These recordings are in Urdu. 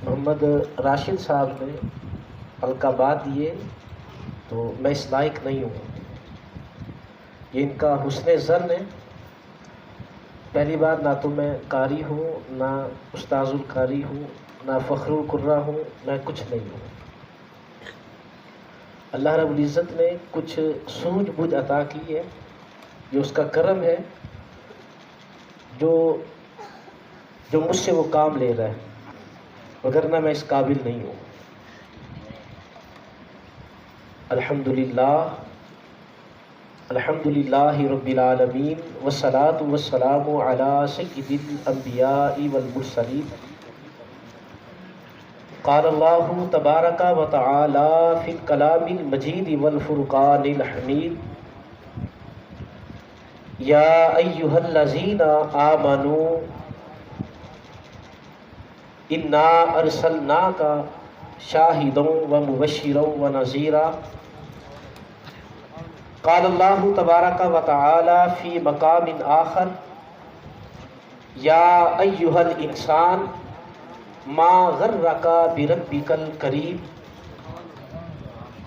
محمد راشد صاحب نے القابات دیے تو میں اس لائق نہیں ہوں، یہ ان کا حسن ظن ہے۔ پہلی بات، نہ تو میں قاری ہوں، نہ استاذ القاری ہوں، نہ فخر القرہ ہوں، میں کچھ نہیں ہوں۔ اللہ رب العزت نے کچھ سوجھ بوجھ عطا کی ہے، یہ اس کا کرم ہے جو مجھ سے وہ کام لے رہا ہے، وگرنہ میں اس قابل نہیں ہوں۔ الحمدللہ رب العالمین والصلاة والسلام علی سید الانبیاء والمرسلین۔ قال اللہ تبارک و تعالی فی الکلام المجید والفرقان الحمید، یا ایہا الذین آمنوا انا ارسلناک شاہدا و مبشرا و نذیرا۔ قال اللہ تبارک و تعالی فی مقام آخر، یا ایہا الانسان ما غرک بربک الکریم۔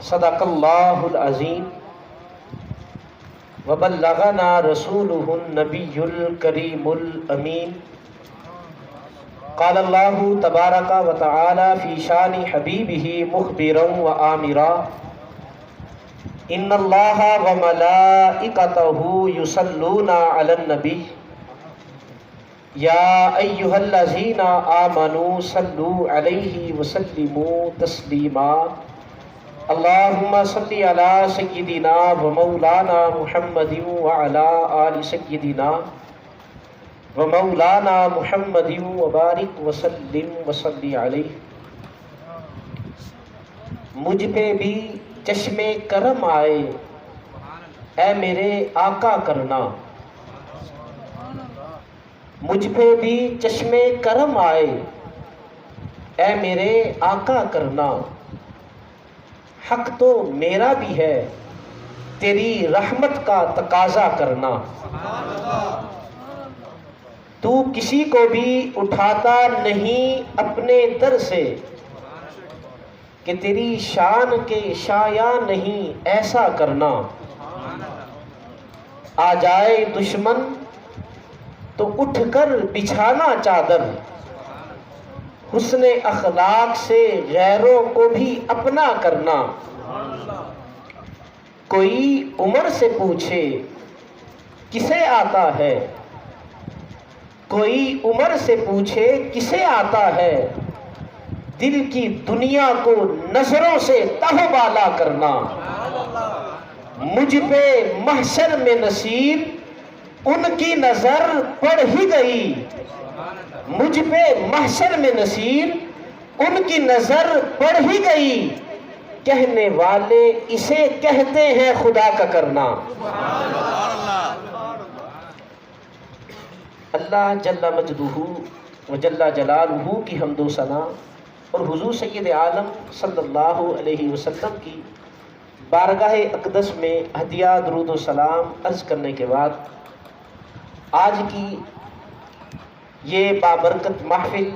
صدق اللہ العظیم وبلغنا رسولہ النبی الکریم الامین۔ قال اللہ تبارک و تعالی فی شان حبیبہ مخبرا و آمرا، ان اللہ و ملائکتہ یصلون علی النبی، یا ایہا الذین آمنوا صلوا علیہ وسلموا تسلیما۔ اللہم صلی علی سیدنا و مولانا محمد وعلی آل سیدنا و مولانا محمد وبارک وسلم وصلی علیہ۔ مجھ پہ بھی چشم کرم آئے اے میرے آقا کرنا، مجھ پہ بھی چشم کرم آئے اے میرے آقا کرنا۔ حق تو میرا بھی ہے تیری رحمت کا تقاضا کرنا، تو کسی کو بھی اٹھاتا نہیں اپنے در سے، کہ تیری شان کے شایع نہیں ایسا کرنا۔ آ جائے دشمن تو اٹھ کر بچھانا چادر، حسن اخلاق سے غیروں کو بھی اپنا کرنا۔ کوئی عمر سے پوچھے کسے آتا ہے، کوئی عمر سے پوچھے کسے آتا ہے، دل کی دنیا کو نظروں سے تہ بالا کرنا۔ مجھ پہ محشر میں نصیر ان کی نظر پڑ ہی گئی، مجھ پہ محشر میں نصیر ان کی نظر پڑ ہی گئی، کہنے والے اسے کہتے ہیں خدا کا کرنا۔ اللہ جل مجدہ و جل جلالہ کی حمد و ثنا اور حضور سید عالم صلی اللہ علیہ وسلم کی بارگاہ اقدس میں ہدیہ درود و سلام عرض کرنے کے بعد، آج کی یہ بابرکت محفل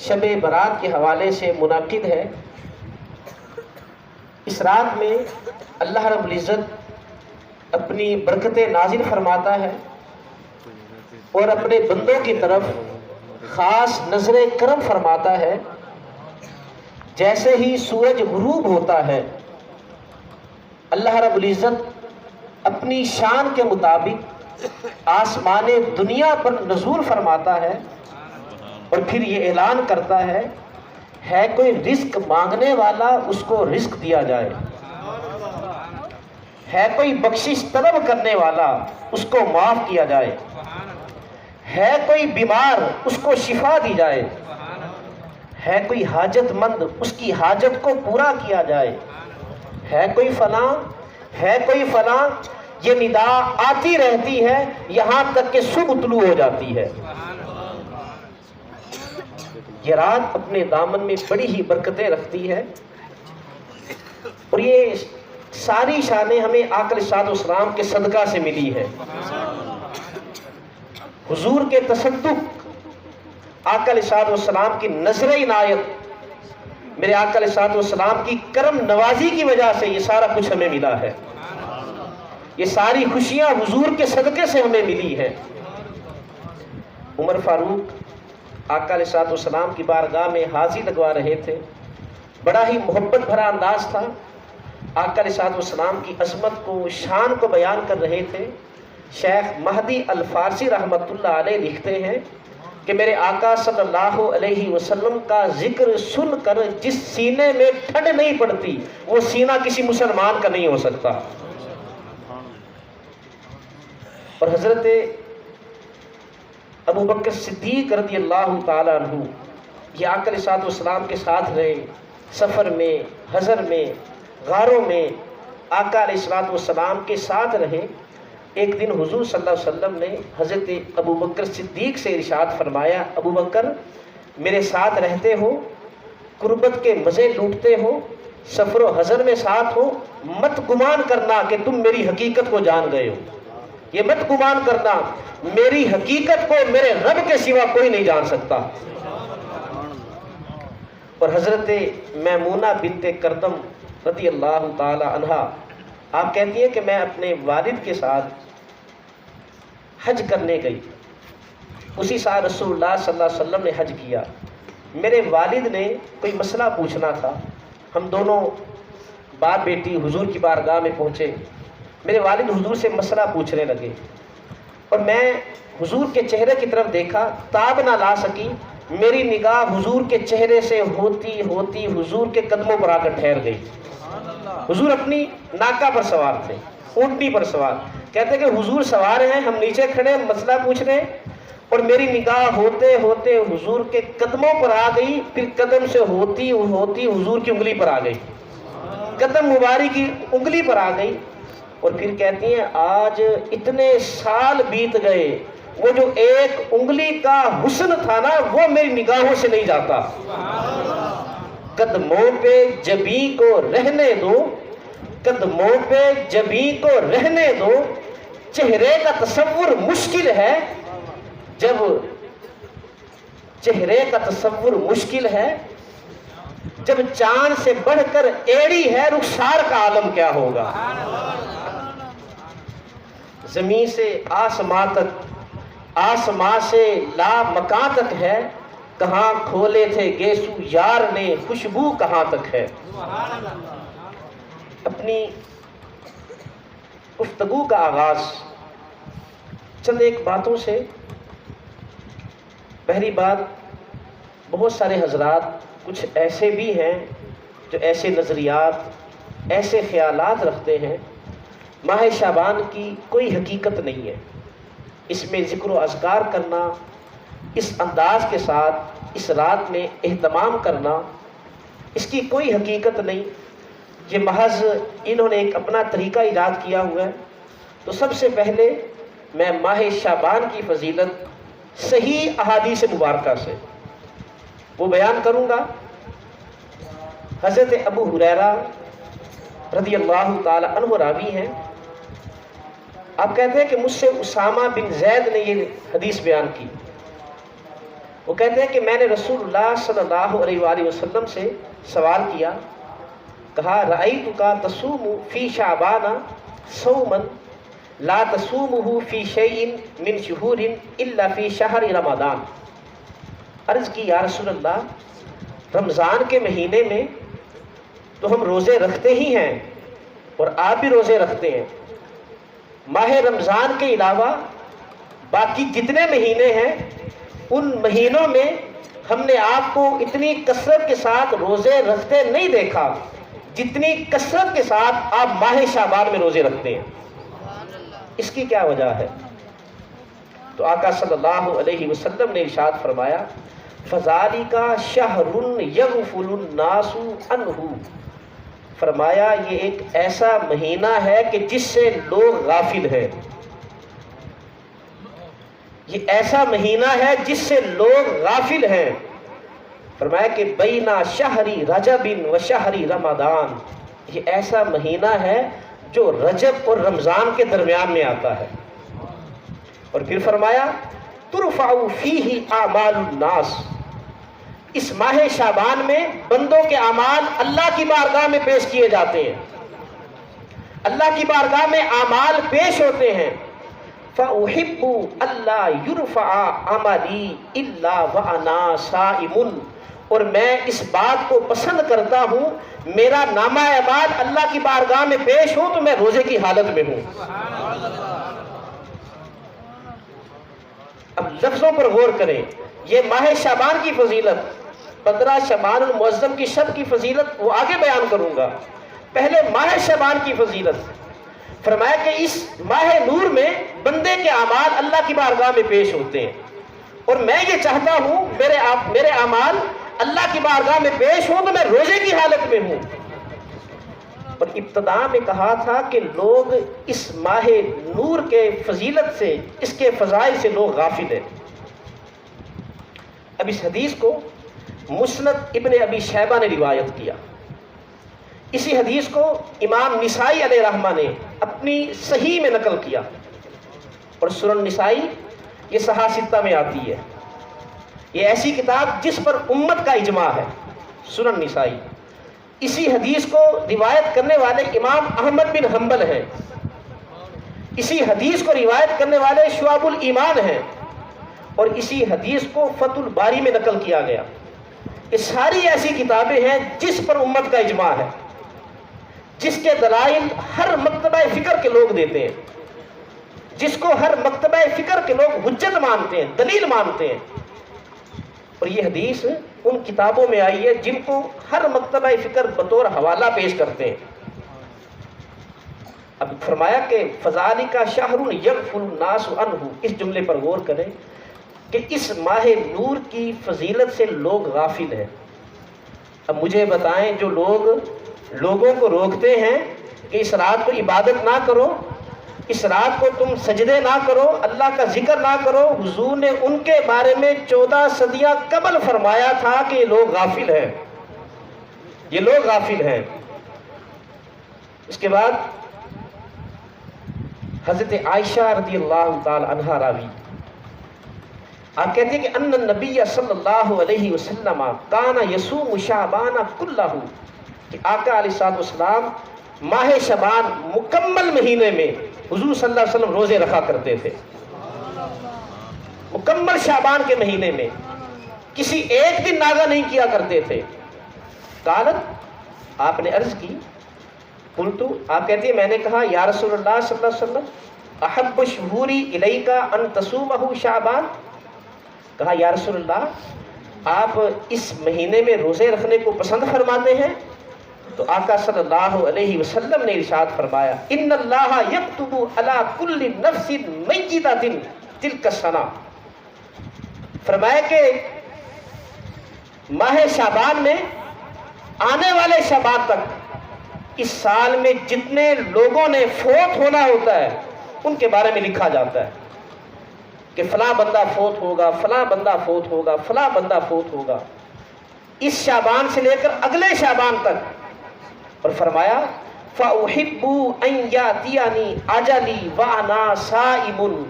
شب برات کے حوالے سے منعقد ہے۔ اس رات میں اللہ رب العزت اپنی برکتیں نازل فرماتا ہے اور اپنے بندوں کی طرف خاص نظر کرم فرماتا ہے۔ جیسے ہی سورج غروب ہوتا ہے، اللہ رب العزت اپنی شان کے مطابق آسمان دنیا پر نزول فرماتا ہے اور پھر یہ اعلان کرتا ہے کوئی رزق مانگنے والا اس کو رزق دیا جائے، ہے کوئی بخشش طلب کرنے والا اس کو معاف کیا جائے، ہے کوئی بیمار اس کو شفا دی جائے، ہے کوئی حاجت مند اس کی حاجت کو پورا کیا جائے، ہے کوئی فلاں، ہے کوئی فلاں، یہ ندا آتی رہتی ہے یہاں تک کہ صبح طلوع ہو جاتی ہے۔ یہ رات اپنے دامن میں بڑی ہی برکتیں رکھتی ہے اور یہ ساری شانیں ہمیں آقا علیہ السلام کے صدقہ سے ملی ہے۔ حضور کے تصدق آقا علیہ الصلوۃ والسلام کی نظر عنایت، میرے آقا علیہ الصلوۃ والسلام کی کرم نوازی کی وجہ سے یہ سارا کچھ ہمیں ملا ہے، یہ ساری خوشیاں حضور کے صدقے سے ہمیں ملی ہیں۔ عمر فاروق آقا علیہ الصلوۃ والسلام کی بارگاہ میں حاضری لگوا رہے تھے، بڑا ہی محبت بھرا انداز تھا، آقا علیہ الصلوۃ والسلام کی عظمت کو، شان کو بیان کر رہے تھے۔ شیخ مہدی الفارسی رحمۃ اللہ علیہ لکھتے ہیں کہ میرے آقا صلی اللہ علیہ وسلم کا ذکر سن کر جس سینے میں ٹھنڈ نہیں پڑتی وہ سینہ کسی مسلمان کا نہیں ہو سکتا۔ اور حضرت ابو بکر صدیق رضی اللہ تعالیٰ عنہ یہ آقا علیہ الصلوۃ والسلام کے ساتھ رہے، سفر میں، حضر میں، غاروں میں آقا علیہ الصلوۃ والسلام کے ساتھ رہے۔ ایک دن حضور صلی اللہ علیہ وسلم نے حضرت ابو بکر صدیق سے ارشاد فرمایا، ابو بکر میرے ساتھ رہتے ہو، قربت کے مزے لوٹتے ہو، سفر و حضر میں ساتھ ہو، مت گمان کرنا کہ تم میری حقیقت کو جان گئے ہو، یہ مت گمان کرنا، میری حقیقت کو میرے رب کے سوا کوئی نہیں جان سکتا۔ اور حضرت میمونہ بنت کردم رضی اللہ تعالی عنہا آپ کہتی ہیں کہ میں اپنے والد کے ساتھ حج کرنے گئی، اسی سال رسول اللہ صلی اللہ علیہ وسلم نے حج کیا۔ میرے والد نے کوئی مسئلہ پوچھنا تھا، ہم دونوں باپ بیٹی حضور کی بارگاہ میں پہنچے، میرے والد حضور سے مسئلہ پوچھنے لگے اور میں حضور کے چہرے کی طرف دیکھا، تاب نہ لا سکی، میری نگاہ حضور کے چہرے سے ہوتی ہوتی حضور کے قدموں پر آ کر ٹھہر گئی۔ حضور اپنی ناکہ پر سوار تھے، اونٹنی پر سوار، کہتے کہ حضور سوار ہیں، ہم نیچے کھڑے مسئلہ پوچھ رہے ہیں اور میری نگاہ ہوتے ہوتے حضور کے قدموں پر آ گئی، پھر قدم سے ہوتی ہوتی حضور کی انگلی پر آ گئی، قدم مبارک کی انگلی پر آ گئی، اور پھر کہتی ہیں آج اتنے سال بیت گئے، وہ جو ایک انگلی کا حسن تھا نا وہ میری نگاہوں سے نہیں جاتا۔ قدموں پہ جبیں کو رہنے دو، قدموں پہ جبیں کو رہنے دو، چہرے کا تصور مشکل ہے، جب چہرے کا تصور مشکل ہے، جب چاند سے بڑھ کر ایڑی ہے، رخسار کا عالم کیا ہوگا۔ زمین سے آسمان تک، آسمان سے لا مکان تک ہے، کہاں کھولے تھے گیسو یار نے، خوشبو کہاں تک ہے۔ اپنی گفتگو کا آغاز چند ایک باتوں سے، پہلی بات، بہت سارے حضرات کچھ ایسے بھی ہیں جو ایسے نظریات، ایسے خیالات رکھتے ہیں ماہ شعبان کی کوئی حقیقت نہیں ہے، اس میں ذکر و اذکار کرنا، اس انداز کے ساتھ اس رات میں اہتمام کرنا، اس کی کوئی حقیقت نہیں، یہ محض انہوں نے ایک اپنا طریقہ ایجاد کیا ہوا ہے۔ تو سب سے پہلے میں ماہ شعبان کی فضیلت صحیح احادیث مبارکہ سے وہ بیان کروں گا۔ حضرت ابو ہریرہ رضی اللہ تعالی عنہ راوی ہیں، آپ کہتے ہیں کہ مجھ سے اسامہ بن زید نے یہ حدیث بیان کی، وہ کہتے ہیں کہ میں نے رسول اللہ صلی اللہ علیہ وآلہ وسلم سے سوال کیا، کہا رأیتک تصوم فی شعبان صوما لا تصومہ فی شیء من شہور الا فی شہر رمضان۔ عرض کی یا رسول اللہ، رمضان کے مہینے میں تو ہم روزے رکھتے ہی ہیں اور آپ بھی روزے رکھتے ہیں، ماہ رمضان کے علاوہ باقی جتنے مہینے ہیں ان مہینوں میں ہم نے آپ کو اتنی کثرت کے ساتھ روزے رکھتے نہیں دیکھا جتنی کثرت کے ساتھ آپ ماہ شعبان میں روزے رکھتے ہیں، اس کی کیا وجہ ہے؟ تو آقا صلی اللہ علیہ وسلم نے ارشاد فرمایا، فَذَلِكَ شَهْرٌ يَغْفُلُ النَّاسُ عَنْهُ، فرمایا یہ ایک ایسا مہینہ ہے کہ جس سے لوگ غافل ہیں، یہ ایسا مہینہ ہے جس سے لوگ غافل ہیں۔ فرمایا کہ بین شہری رجب و شہری رمضان، یہ ایسا مہینہ ہے جو رجب اور رمضان کے درمیان میں آتا ہے۔ اور پھر فرمایا ترفع فیہ اعمال الناس، اس ماہ شعبان میں بندوں کے اعمال اللہ کی بارگاہ میں پیش کیے جاتے ہیں، اللہ کی بارگاہ میں اعمال پیش ہوتے ہیں۔ فَأُحِبُّ أَلَّا يُرْفَعَ عَمَلِي إِلَّا وَأَنَا صَائِمٌ، اور میں اس بات کو پسند کرتا ہوں میرا نامہ اعمال اللہ کی بارگاہ میں پیش ہو تو میں روزے کی حالت میں ہوں۔ اب لفظوں پر غور کریں، یہ ماہ شعبان کی فضیلت، 15 شعبان المعظم کی شب کی فضیلت وہ آگے بیان کروں گا، پہلے ماہ شعبان کی فضیلت۔ فرمایا کہ اس ماہ نور میں بندے کے اعمال اللہ کی بارگاہ میں پیش ہوتے ہیں، اور میں یہ چاہتا ہوں میرے اعمال اللہ کی بارگاہ میں پیش ہوں تو میں روزے کی حالت میں ہوں۔ اور ابتدا میں کہا تھا کہ لوگ اس ماہ نور کے فضیلت سے، اس کے فضائل سے لوگ غافل ہیں۔ اب اس حدیث کو مسند ابن ابی شیبہ نے روایت کیا، اسی حدیث کو امام نسائی علیہ رحمہ نے اپنی صحیح میں نقل کیا، اور سنن نسائی یہ صحاح ستہ میں آتی ہے، یہ ایسی کتاب جس پر امت کا اجماع ہے، سنن نسائی۔ اسی حدیث کو روایت کرنے والے امام احمد بن حنبل ہیں، اسی حدیث کو روایت کرنے والے شعب الایمان ہیں، اور اسی حدیث کو فتح الباری میں نقل کیا گیا۔ یہ ساری ایسی کتابیں ہیں جس پر امت کا اجماع ہے، جس کے دلائل ہر مکتبہ فکر کے لوگ دیتے ہیں، جس کو ہر مکتبہ فکر کے لوگ حجت مانتے ہیں، دلیل مانتے ہیں۔ اور یہ حدیث ان کتابوں میں آئی ہے جن کو ہر مکتبہ فکر بطور حوالہ پیش کرتے ہیں۔ اب فرمایا کہ فذالک شہر یغفل الناس عنہ، اس جملے پر غور کریں کہ اس ماہ نور کی فضیلت سے لوگ غافل ہیں۔ اب مجھے بتائیں، جو لوگوں کو روکتے ہیں کہ اس رات کو عبادت نہ کرو، اس رات کو تم سجدے نہ کرو، اللہ کا ذکر نہ کرو، حضور نے ان کے بارے میں 14 صدیاں قبل فرمایا تھا کہ یہ لوگ غافل ہیں، یہ لوگ غافل ہیں۔ اس کے بعد حضرت عائشہ رضی اللہ تعالی عنہا راوی، آپ کہتے ہیں کہ ان النبی صلی اللہ علیہ وسلم کان یصوم شعبان کلہ، کہ آقا علیہ السلام ماہ شعبان مکمل مہینے میں حضور صلی اللہ علیہ وسلم روزے رکھا کرتے تھے، مکمل شعبان کے مہینے میں کسی ایک دن ناغہ نہیں کیا کرتے تھے۔ قالت، آپ نے عرض کی، قلتو، آپ کہتی ہیں میں نے کہا یا رسول اللہ صلی اللہ علیہ وسلم احب الشہوری الیک ان تصومہ شعبان، کہا یا رسول اللہ آپ اس مہینے میں روزے رکھنے کو پسند فرماتے ہیں؟ تو آقا صلی اللہ علیہ وسلم نے ارشاد فرمایا ان اللہ یکتب علی کل نفس میتۃ تلک السنہ، فرمایا کہ ماہ شعبان میں آنے والے شعبان تک اس سال میں جتنے لوگوں نے فوت ہونا ہوتا ہے ان کے بارے میں لکھا جاتا ہے کہ فلاں بندہ فوت ہوگا، فلاں بندہ فوت ہوگا، فلاں بندہ فوت ہوگا، اس شعبان سے لے کر اگلے شعبان تک۔ اور فرمایا فَأُحِبُّ أَن يَأْتِيَنِي أَجَلِي وَأَنَا صَائِمٌ،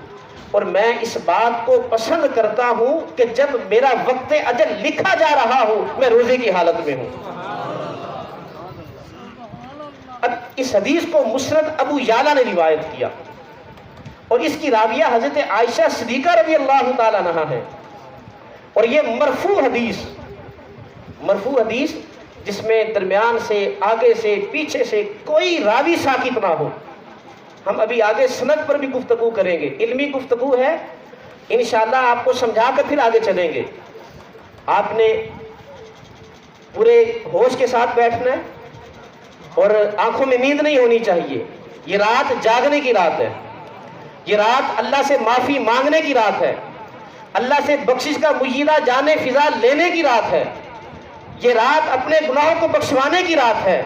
اور میں اس بات کو پسند کرتا ہوں کہ جب میرا وقت اجل لکھا جا رہا ہو میں روزے کی حالت میں ہوں۔ اب اس حدیث کو مسند ابو یعلا نے روایت کیا، اور اس کی راویہ حضرت عائشہ صدیقہ رضی اللہ تعالیٰ عنہا ہے، اور یہ مرفوع حدیث جس میں درمیان سے، آگے سے، پیچھے سے کوئی راوی ساکت نہ ہو۔ ہم ابھی آگے سند پر بھی گفتگو کریں گے، علمی گفتگو ہے، انشاءاللہ آپ کو سمجھا کر پھر آگے چلیں گے۔ آپ نے پورے ہوش کے ساتھ بیٹھنا ہے اور آنکھوں میں نیند نہیں ہونی چاہیے۔ یہ رات جاگنے کی رات ہے، یہ رات اللہ سے معافی مانگنے کی رات ہے، اللہ سے بخشش کا مجیدہ جانے فضا لینے کی رات ہے، یہ رات اپنے گناہوں کو بخشوانے کی رات ہے،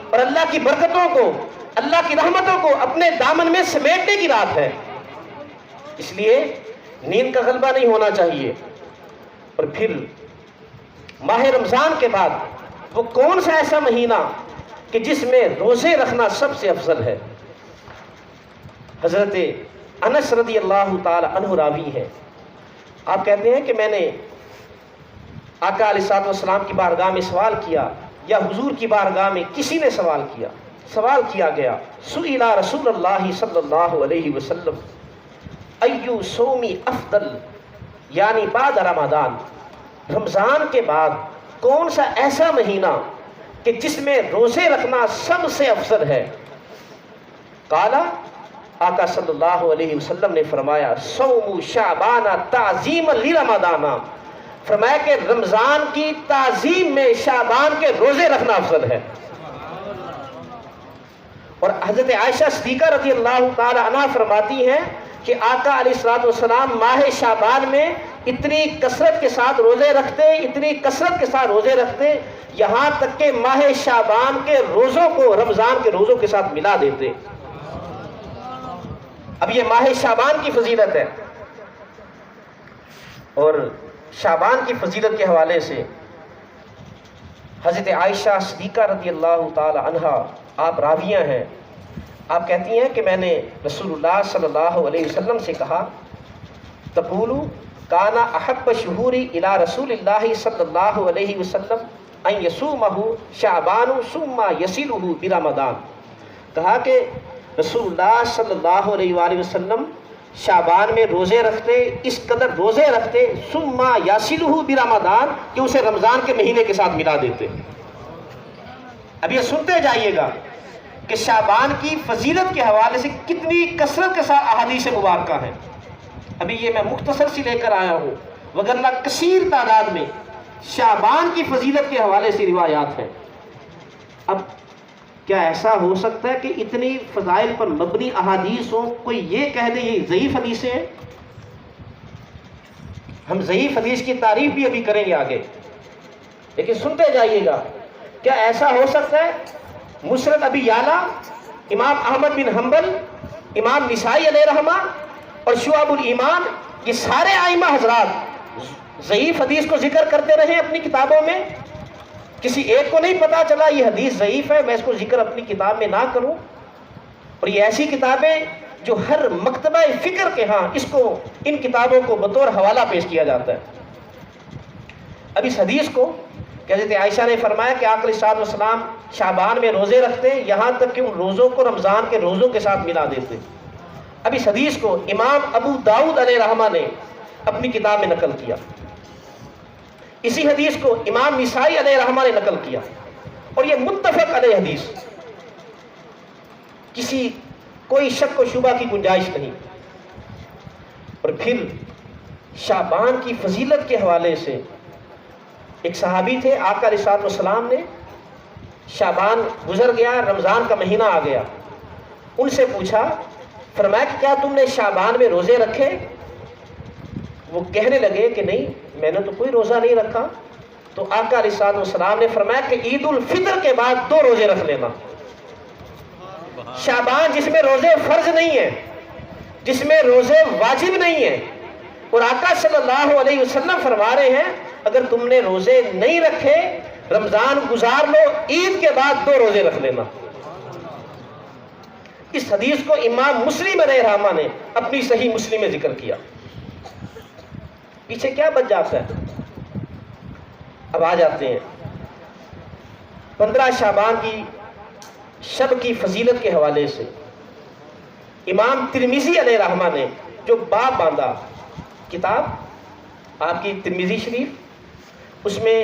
اور اللہ کی برکتوں کو، اللہ کی رحمتوں کو اپنے دامن میں سمیٹنے کی رات ہے۔ اس لیے نیند کا غلبہ نہیں ہونا چاہیے۔ اور پھر ماہ رمضان کے بعد وہ کون سا ایسا مہینہ کہ جس میں روزے رکھنا سب سے افضل ہے؟ حضرت انس رضی اللہ تعالی عنہ راوی ہے آپ کہتے ہیں کہ میں نے آقا علیہ الصلوۃ والسلام کی بارگاہ میں سوال کیا، یا حضور کی بارگاہ میں کسی نے سوال کیا گیا، سئل رسول اللہ صلی اللہ علیہ وسلم ایو صومی افضل، یعنی بعد رمضان، رمضان کے بعد کون سا ایسا مہینہ کہ جس میں روزے رکھنا سب سے افضل ہے؟ قالا، آقا صلی اللہ علیہ وسلم نے فرمایا، صوم شعبان تعظیم لرمضان، فرمایا کہ رمضان کی تعظیم میں شعبان کے روزے رکھنا افضل ہے۔ اور حضرت عائشہ صدیقہ رضی اللہ تعالی عنہ فرماتی ہیں کہ آقا علیہ الصلوۃ والسلام ماہ شعبان میں اتنی کثرت کے ساتھ روزے رکھتے یہاں تک کہ ماہ شعبان کے روزوں کو رمضان کے روزوں کے ساتھ ملا دیتے۔ اب یہ ماہ شعبان کی فضیلت ہے، اور شعبان کی فضیلت کے حوالے سے حضرت عائشہ صدیقہ رضی اللہ تعالی عنہ آپ راویہ ہیں، آپ کہتی ہیں کہ میں نے رسول اللہ صلی اللہ علیہ وسلم سے کہا، تقول کانا احب شہوری الی رسول اللہ صلی اللہ علیہ وسلم ان یصومہ شعبان ثم یصلہ برمضان، کہا کہ رسول اللہ صلی اللہ علیہ وآلہ وسلم شعبان میں روزے رکھتے، اس قدر روزے رکھتے، ثم یصلہ برمضان، کہ اسے رمضان کے مہینے کے ساتھ ملا دیتے۔ اب یہ سنتے جائیے گا کہ شعبان کی فضیلت کے حوالے سے کتنی کثرت کے ساتھ احادیث مبارکہ ہیں۔ ابھی یہ میں مختصر سی لے کر آیا ہوں، وگرنہ کثیر تعداد میں شعبان کی فضیلت کے حوالے سے روایات ہیں۔ اب کیا ایسا ہو سکتا ہے کہ اتنی فضائل پر مبنی احادیث ہوں، کوئی یہ کہہ دے یہ ضعیف حدیثیں ہیں؟ ہم ضعیف حدیث کی تعریف بھی ابھی کریں گے آگے، لیکن سنتے جائیے گا، کیا ایسا ہو سکتا ہے مسند ابی یعلا، امام احمد بن حنبل، امام نسائی علیہ رحمہ اور شعب الایمان، یہ سارے ائمہ حضرات ضعیف حدیث کو ذکر کرتے رہے اپنی کتابوں میں؟ کسی ایک کو نہیں پتا چلا یہ حدیث ضعیف ہے، میں اس کو ذکر اپنی کتاب میں نہ کروں؟ اور یہ ایسی کتابیں جو ہر مکتبہ فکر کے ہاں ان کتابوں کو بطور حوالہ پیش کیا جاتا ہے۔ اب اس حدیث کو کہ حضرت عائشہ نے فرمایا کہ آقا علیہ الصلوۃ والسلام شعبان میں روزے رکھتے یہاں تک کہ ان روزوں کو رمضان کے روزوں کے ساتھ ملا دیتے، اب اس حدیث کو امام ابو داؤد علیہ رحمہ نے اپنی کتاب میں نقل کیا، اسی حدیث کو امام نسائی علیہ رحمہ نے نقل کیا، اور یہ متفق علیہ حدیث، کوئی شک و شبہ کی گنجائش نہیں۔ اور پھر شعبان کی فضیلت کے حوالے سے ایک صحابی تھے، آقا علیہ الصلوۃ والسلام نے شعبان گزر گیا، رمضان کا مہینہ آ گیا، ان سے پوچھا، فرمایا کہ کیا تم نے شعبان میں روزے رکھے؟ وہ کہنے لگے کہ نہیں، میں نے تو کوئی روزہ نہیں رکھا۔ تو آقا علیہ الصلوۃ والسلام نے فرمایا کہ عید الفطر کے بعد 2 روزے رکھ لینا۔ شعبان جس میں روزے فرض نہیں ہیں، جس میں روزے واجب نہیں ہیں، اور آقا صلی اللہ علیہ وسلم فرما رہے ہیں اگر تم نے روزے نہیں رکھے، رمضان گزار لو، عید کے بعد 2 روزے رکھ لینا۔ اس حدیث کو امام مسلم علیہ رحمہ نے اپنی صحیح مسلم میں ذکر کیا۔ پیچھے کیا بچ جاتا ہے؟ اب آ جاتے ہیں 15 شعبان کی شب کی فضیلت کے حوالے سے امام ترمذی علیہ رحمہ نے جو باب باندھا، کتاب آپ کی ترمذی شریف، اس میں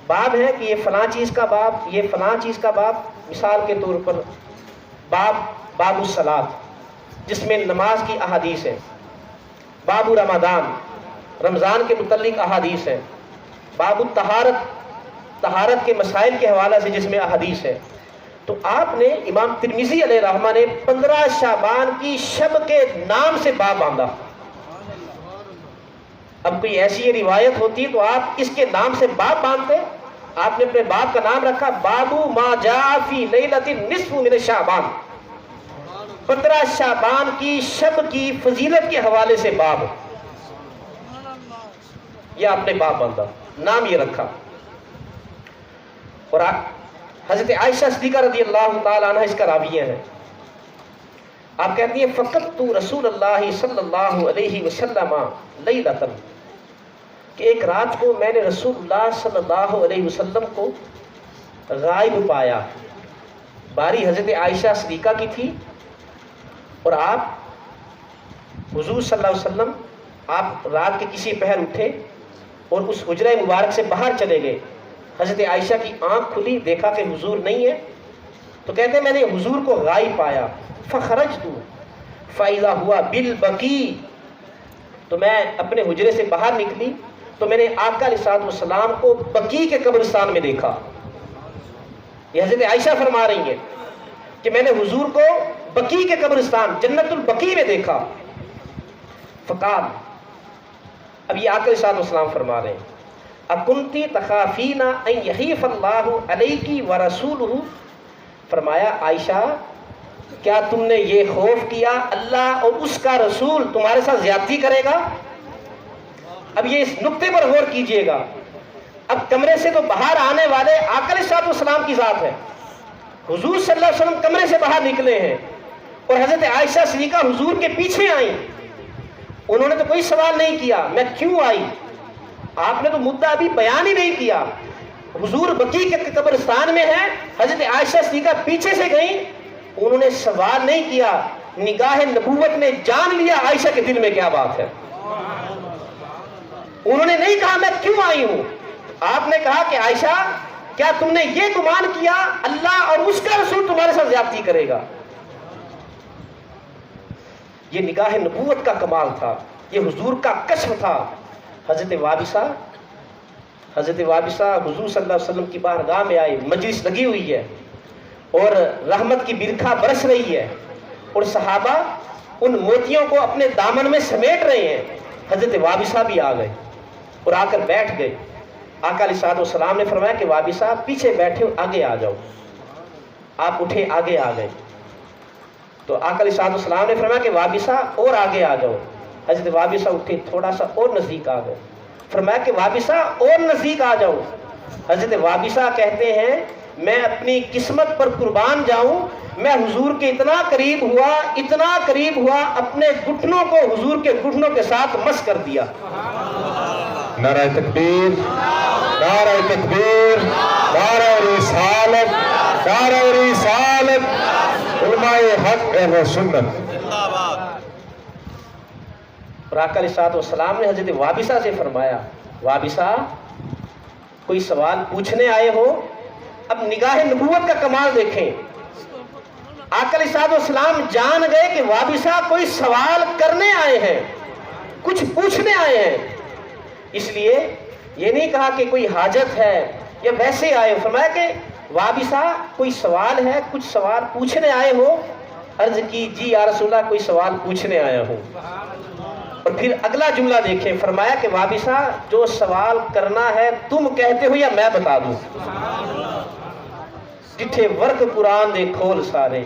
باب ہے کہ یہ فلاں چیز کا باب، یہ فلاں چیز کا باب، مثال کے طور پر باب الصلاۃ جس میں نماز کی احادیث ہے، باب رمضان رمضان کے متعلق احادیث ہے، باب طہارت کے مسائل کے حوالے سے جس میں احادیث ہے۔ تو آپ نے امام ترمذی علیہ رحمہ نے 15 شعبان کی شب کے نام سے باب باندھا۔ اب کوئی ایسی روایت ہوتی تو آپ اس کے نام سے باب باندھتے، آپ نے اپنے باب کا نام رکھا باب ما جاء فی لیلۃ النصف من شعبان، 15 شعبان کی شب کی فضیلت کے حوالے سے باب، یہ آپ نے باب باندھا، نام یہ رکھا۔ اور حضرت عائشہ صدیقہ رضی اللہ تعالی عنہ اس کا راویہ ہے، آپ کہتی ہیں فقط تو رسول اللہ صلی اللہ علیہ وسلم لیلۃ، کہ ایک رات کو میں نے رسول اللہ صلی اللہ علیہ وسلم کو غائب پایا. باری حضرت عائشہ صدیقہ کی تھی اور آپ حضور صلی اللہ علیہ وسلم آپ رات کے کسی پہر اٹھے اور اس حجرہ مبارک سے باہر چلے گئے. حضرت عائشہ کی آنکھ کھلی، دیکھا کہ حضور نہیں ہے، تو کہتے ہیں میں نے حضور کو غائب پایا. فخرجت فاذا ہوا بالبقیع، تو میں اپنے حجرے سے باہر نکلی تو میں نے آقا علیہ الصلوۃ والسلام کو بقیع کے قبرستان میں دیکھا. یہ حضرت عائشہ فرما رہی ہیں کہ میں نے حضور کو بقیع کے قبرستان جنت البقیع میں دیکھا. فقال، اب یہ آقا علیہ الصلوۃ والسلام فرما رہے ہیں اکنتی تخافین ان یحیف اللہ علیک ورسولہ، فرمایا عائشہ کیا تم نے یہ خوف کیا اللہ اور اس کا رسول تمہارے ساتھ زیادتی کرے گا؟ اب یہ اس نقطے پر غور کیجئے گا. اب کمرے سے تو باہر آنے والے آقا علیہ الصلوۃ والسلام کی ذات ہے. حضور صلی اللہ علیہ وسلم کمرے سے باہر نکلے ہیں اور حضرت عائشہ صدیقہ حضور کے پیچھے آئیں. انہوں نے تو کوئی سوال نہیں کیا میں کیوں آئی، آپ نے تو مدعا ابھی بیان ہی نہیں کیا. حضور بقیع کے قبرستان میں ہیں، حضرت عائشہ صدیقہ پیچھے سے گئیں، انہوں نے سوال نہیں کیا. نگاہ نبوت نے جان لیا عائشہ کے دل میں کیا بات ہے. انہوں نے نہیں کہا میں کیوں آئی ہوں، آپ نے کہا کہ عائشہ کیا تم نے یہ گمان کیا اللہ اور اس کا رسول تمہارے ساتھ زیادتی کرے گا؟ یہ نگاہ نبوت کا کمال تھا، یہ حضور کا کشف تھا. حضرت وابصہ حضور صلی اللہ علیہ وسلم کی بارگاہ میں آئے، مجلس لگی ہوئی ہے اور رحمت کی برکھا برس رہی ہے اور صحابہ ان موتیوں کو اپنے دامن میں سمیٹ رہے ہیں. حضرت وابصہ بھی آ گئے اور آ کر بیٹھ گئے. آقا علیہ الصلوۃ والسلام نے فرمایا کہ وابصہ پیچھے بیٹھے آگے آ جاؤ. آپ اٹھے آگے آ گئے تو آقا علیہ الصلوۃ والسلام نے فرمایا کہ وابصہ اور آگے آ جاؤ. حضرت وابصہ اٹھے تھوڑا سا اور نزدیک آ گئے، فرمایا کہ وابصہ اور نزدیک آ جاؤ. حضرت وابصہ کہتے ہیں میں اپنی قسمت پر قربان جاؤں، میں حضور کے اتنا قریب ہوا اپنے گھٹنوں کو حضور کے گھٹنوں کے ساتھ مس کر دیا. نعرہ تکبیر، نعرہ تکبیر، نعرہ رسالت، نعرہ رسالت، علماء حق اہل سنت. اور آقا علیہ الصلوۃ والسلام نے حضرت وابصہ سے فرمایا وابصہ کوئی سوال پوچھنے آئے ہو؟ اب نگاہ نبوت کا کمال دیکھیں. آقا علیہ الصلوۃ والسلام جان گئے کہ وابصہ کوئی سوال کرنے آئے ہیں، کچھ پوچھنے آئے ہیں. اس لیے یہ نہیں کہا کہ کوئی حاجت ہے یا ویسے آئے، فرمایا کہ وابصہ کوئی سوال ہے، کچھ سوال پوچھنے آئے ہو؟ عرض کی جی یا رسول اللہ کوئی سوال پوچھنے آیا ہوں. اور پھر اگلا جملہ دیکھیں، فرمایا کہ وابصہ جو سوال کرنا ہے تم کہتے ہو یا میں بتا دوں؟ ڈٹھے ورک قرآن دے کھول سارے،